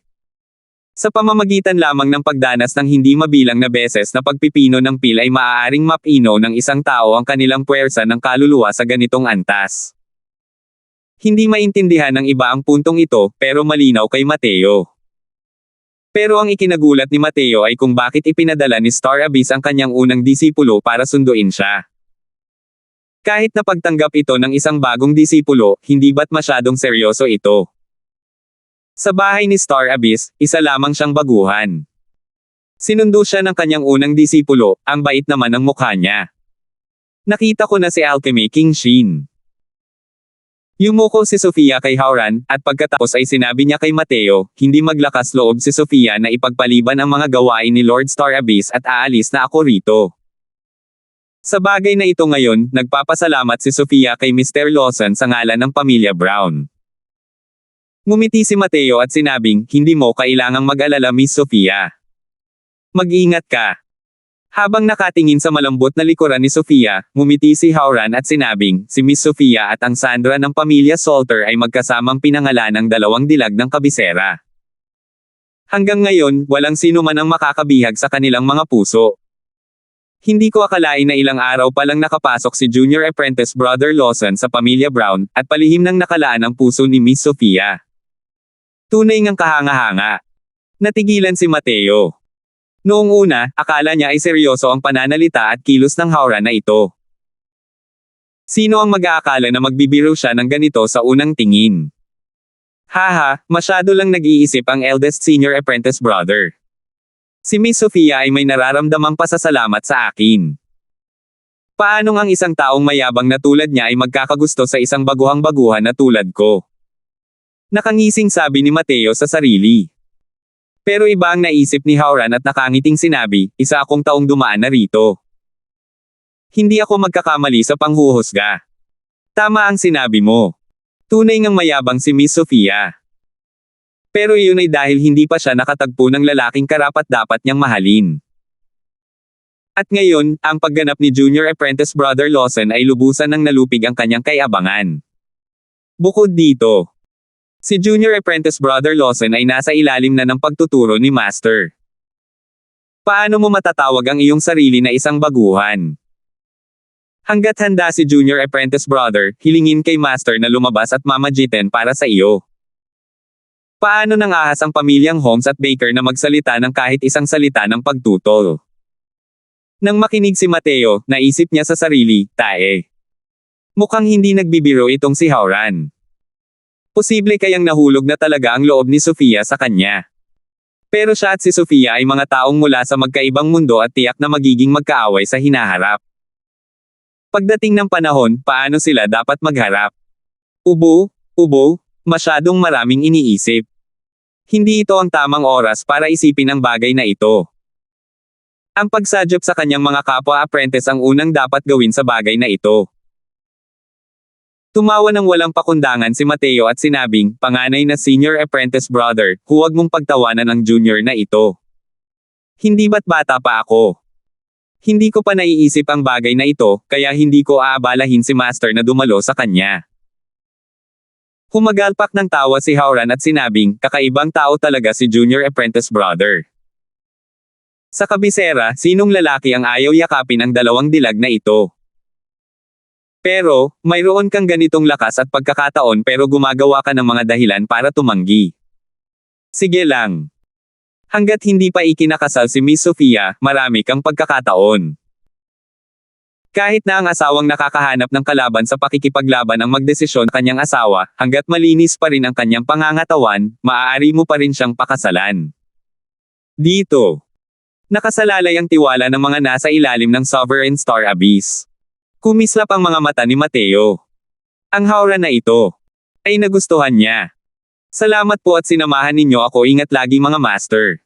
Sa pamamagitan lamang ng pagdanas ng hindi mabilang na beses na pagpipino ng pil ay maaaring mapino ng isang tao ang kanilang puwersa ng kaluluwa sa ganitong antas. Hindi maintindihan ng iba ang puntong ito, pero malinaw kay Mateo. Pero ang ikinagulat ni Mateo ay kung bakit ipinadala ni Star Abyss ang kanyang unang disipulo para sunduin siya. Kahit na pagtanggap ito ng isang bagong disipulo, hindi ba't masyadong seryoso ito? Sa bahay ni Star Abyss, isa lamang siyang baguhan. Sinundo siya ng kanyang unang disipulo, ang bait naman ng mukha niya. Nakita ko na si Alchemy King Shin. Yumuko si Sofia kay Howran, at pagkatapos ay sinabi niya kay Mateo, hindi maglakas loob si Sofia na ipagpaliban ang mga gawain ni Lord Star Abyss at aalis na ako rito. Sa bagay na ito ngayon, nagpapasalamat si Sofia kay Mr. Lawson sa ngalan ng pamilya Brown. Ngumiti si Mateo at sinabing, hindi mo kailangang mag-alala Miss Sofia. Mag-ingat ka. Habang nakatingin sa malambot na likuran ni Sofia, ngumiti si Howran at sinabing, si Miss Sofia at ang Sandra ng pamilya Salter ay magkasamang pinangalan ng 2 dilag ng kabisera. Hanggang ngayon, walang sino man ang makakabihag sa kanilang mga puso. Hindi ko akalain na ilang araw pa lang nakapasok si Junior Apprentice Brother Lawson sa pamilya Brown, at palihim nang nakalaan ang puso ni Miss Sofia. Tunay ngang kahanga-hanga. Natigilan si Mateo. Noong una, akala niya ay seryoso ang pananalita at kilos ng Howran na ito. Sino ang mag-aakala na magbibiro siya ng ganito sa unang tingin? Haha, masyado lang nag-iisip ang eldest senior apprentice brother. Si Miss Sofia ay may nararamdamang pasasalamat sa akin. Paanong ang isang taong mayabang na tulad niya ay magkakagusto sa isang baguhang-baguhan na tulad ko? Nakangising sabi ni Mateo sa sarili. Pero iba ang naisip ni Howran at nakangiting sinabi, 1 akong taong dumaan na rito. Hindi ako magkakamali sa panghuhusga. Tama ang sinabi mo. Tunay ngang mayabang si Miss Sofia. Pero iyon ay dahil hindi pa siya nakatagpo ng lalaking karapat-dapat niyang mahalin. At ngayon, ang pagganap ni Junior Apprentice Brother Lawson ay lubusan ng nalupig ang kanyang kayabangan. Bukod dito, si Junior Apprentice Brother Lawson ay nasa ilalim na ng pagtuturo ni Master. Paano mo matatawag ang iyong sarili na isang baguhan? Hanggat handa si Junior Apprentice Brother, hilingin kay Master na lumabas at mamagitin para sa iyo. Paano nang ahas ang pamilyang Holmes at Baker na magsalita ng kahit isang salita ng pagtutol? Nang makinig si Mateo, naisip niya sa sarili, tae. Mukhang hindi nagbibiro itong si Howran. Posible kayang nahulog na talaga ang loob ni Sofia sa kanya. Pero siya at si Sofia ay mga taong mula sa magkaibang mundo at tiyak na magiging magkaaway sa hinaharap. Pagdating ng panahon, paano sila dapat magharap? Ubo, masyadong maraming iniisip. Hindi ito ang tamang oras para isipin ang bagay na ito. Ang pagsadyop sa kanyang mga kapwa-apprentice ang unang dapat gawin sa bagay na ito. Tumawa ng walang pakundangan si Mateo at sinabing, panganay na senior apprentice brother, huwag mong pagtawanan ang junior na ito. Hindi ba't bata pa ako? Hindi ko pa naiisip ang bagay na ito, kaya hindi ko aabalahin si Master na dumalo sa kanya. Humagalpak ng tawa si Howran at sinabing, kakaibang tao talaga si junior apprentice brother. Sa kabisera, sinong lalaki ang ayaw yakapin ang 2 dilag na ito? Pero, mayroon kang ganitong lakas at pagkakataon pero gumagawa ka ng mga dahilan para tumanggi. Sige lang. Hanggat hindi pa ikinakasal si Miss Sofia, marami kang pagkakataon. Kahit na ang asawang nakakahanap ng kalaban sa pakikipaglaban ang magdesisyon kanyang asawa, hanggat malinis pa rin ang kanyang pangangatawan, maaari mo pa rin siyang pakasalan. Dito. Nakasalalay ang tiwala ng mga nasa ilalim ng Sovereign Star Abyss. Kumislap ang mga mata ni Mateo. Ang haura na ito ay nagustuhan niya. Salamat po at sinamahan ninyo ako, ingat lagi mga master.